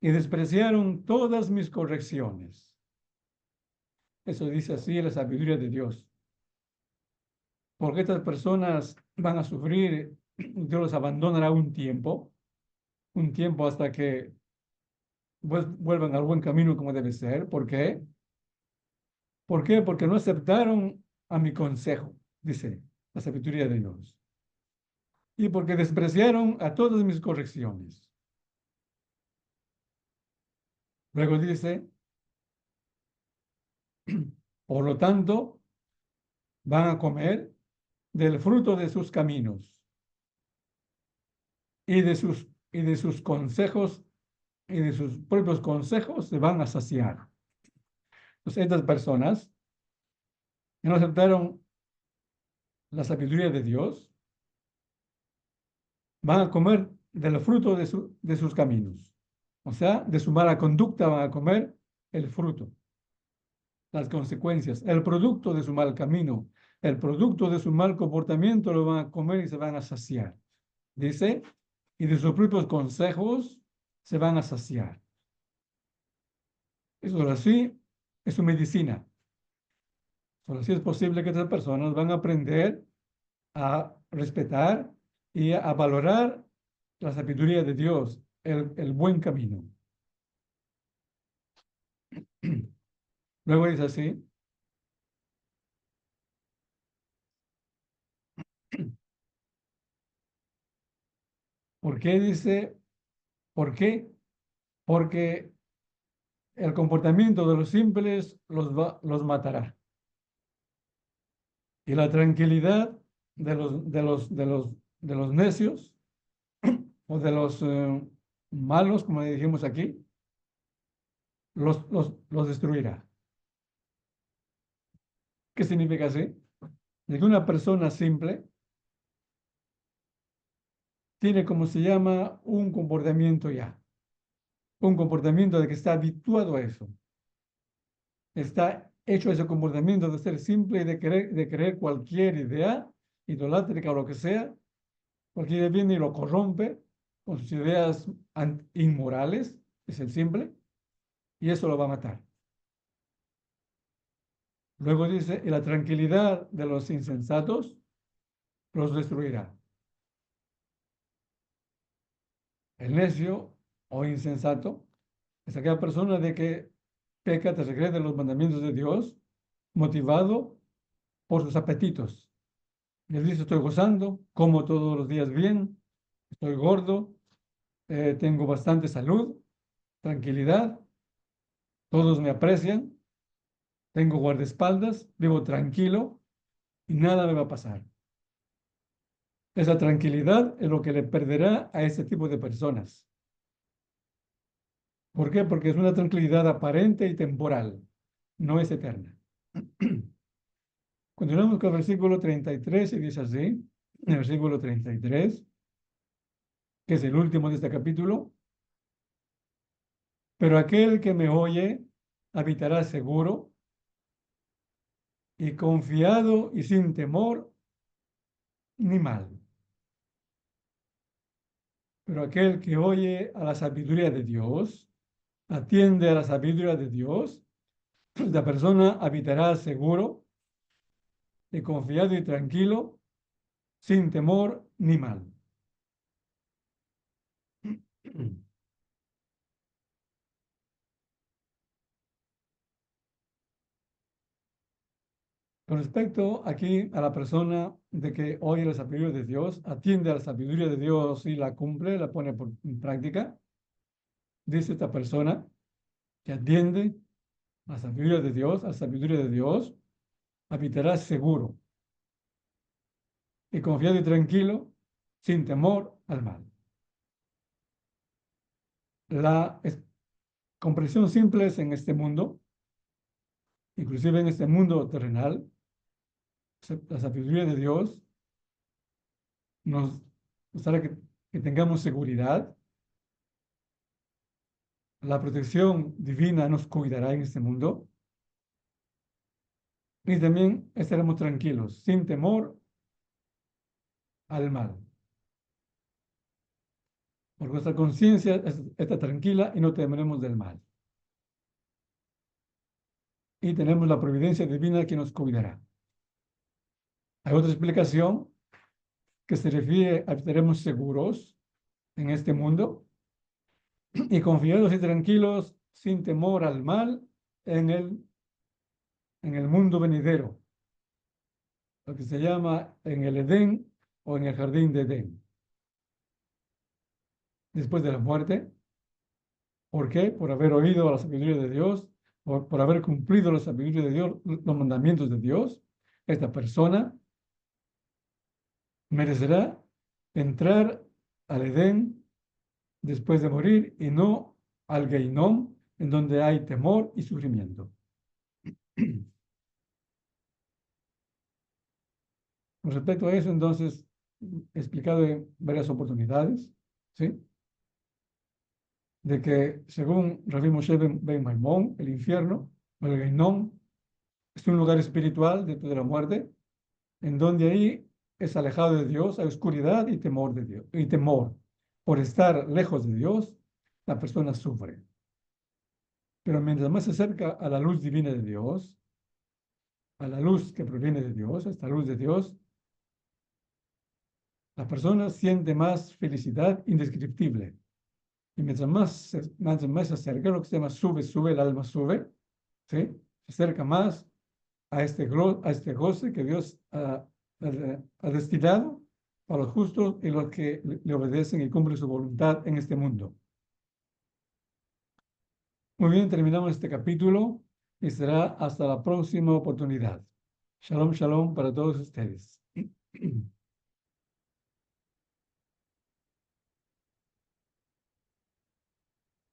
y despreciaron todas mis correcciones. Eso dice así la sabiduría de Dios. Porque estas personas van a sufrir, Dios los abandonará un tiempo hasta que vuelvan al buen camino como debe ser. ¿Por qué? ¿Por qué? Porque no aceptaron a mi consejo, dice la sabiduría de Dios. y porque despreciaron a todas mis correcciones. Luego dice, por lo tanto, van a comer del fruto de sus caminos y de sus consejos y de sus propios consejos se van a saciar. Entonces, estas personas que no aceptaron la sabiduría de Dios van a comer del fruto de sus caminos. O sea, de su mala conducta van a comer el fruto, las consecuencias, el producto de su mal camino, el producto de su mal comportamiento lo van a comer y se van a saciar. Dice, y de sus propios consejos se van a saciar. Eso ahora sí es su medicina. Solo sí es posible que estas personas van a aprender a respetar y a valorar la sabiduría de Dios, el buen camino. Luego dice así, ¿por qué dice? ¿Por qué? Porque el comportamiento de los simples los matará. Y la tranquilidad de los necios o de los malos, como dijimos aquí, los destruirá. ¿Qué significa así? De que una persona simple tiene, como se llama, un comportamiento ya. Un comportamiento de que está habituado a eso. Está hecho ese comportamiento de ser simple y de creer cualquier idea idolátrica o lo que sea. Cualquier idea viene y lo corrompe con sus ideas inmorales, es el simple, y eso lo va a matar. Luego dice, y la tranquilidad de los insensatos los destruirá. El necio o insensato es aquella persona de que peca, transgrede los mandamientos de Dios, motivado por sus apetitos. Y él dice, estoy gozando, como todos los días bien, estoy gordo, tengo bastante salud, tranquilidad, todos me aprecian, tengo guardaespaldas, vivo tranquilo y nada me va a pasar. Esa tranquilidad es lo que le perderá a este tipo de personas. ¿Por qué? Porque es una tranquilidad aparente y temporal, no es eterna. Continuamos con el versículo 33 y dice así, en el versículo 33, que es el último de este capítulo, pero aquel que me oye habitará seguro y confiado y sin temor ni mal. Pero aquel que oye a la sabiduría de Dios, atiende a la sabiduría de Dios, la persona habitará seguro y confiado y tranquilo, sin temor ni mal. Con respecto aquí a la persona de que oye la sabiduría de Dios, atiende a la sabiduría de Dios y la cumple, la pone en práctica, dice esta persona que atiende a la sabiduría de Dios, habitará seguro y confiado y tranquilo, sin temor al mal. La comprensión simple es en este mundo, inclusive en este mundo terrenal, la sabiduría de Dios nos hará que tengamos seguridad. La protección divina nos cuidará en este mundo y también estaremos tranquilos, sin temor al mal. Porque nuestra conciencia está tranquila y no temeremos del mal. Y tenemos la providencia divina que nos cuidará. Hay otra explicación que se refiere a que estaremos seguros en este mundo y confiados y tranquilos sin temor al mal en el mundo venidero, lo que se llama en el Edén o en el jardín de Edén. después de la muerte. ¿Por qué? Por haber oído la sabiduría de Dios, por haber cumplido la sabiduría de Dios, los mandamientos de Dios. Esta persona merecerá entrar al Edén después de morir y no al Geinón, en donde hay temor y sufrimiento. Con respecto a eso, entonces, he explicado en varias oportunidades, ¿sí? De que, según Rabbi Moshe ben Maimón, el infierno, o el Geinón, es un lugar espiritual dentro de la muerte, en donde ahí es alejado de Dios, hay oscuridad y temor de Dios, y temor. Por estar lejos de Dios, la persona sufre. Pero mientras más se acerca a la luz divina de Dios, a la luz que proviene de Dios, a esta luz de Dios, la persona siente más felicidad indescriptible. Y mientras más se acerca, lo que se llama sube, el alma sube, ¿sí? Se acerca más a este goce que Dios ha destinado para los justos y los que le obedecen y cumplen su voluntad en este mundo. Muy bien, terminamos este capítulo y será hasta la próxima oportunidad. Shalom, shalom para todos ustedes.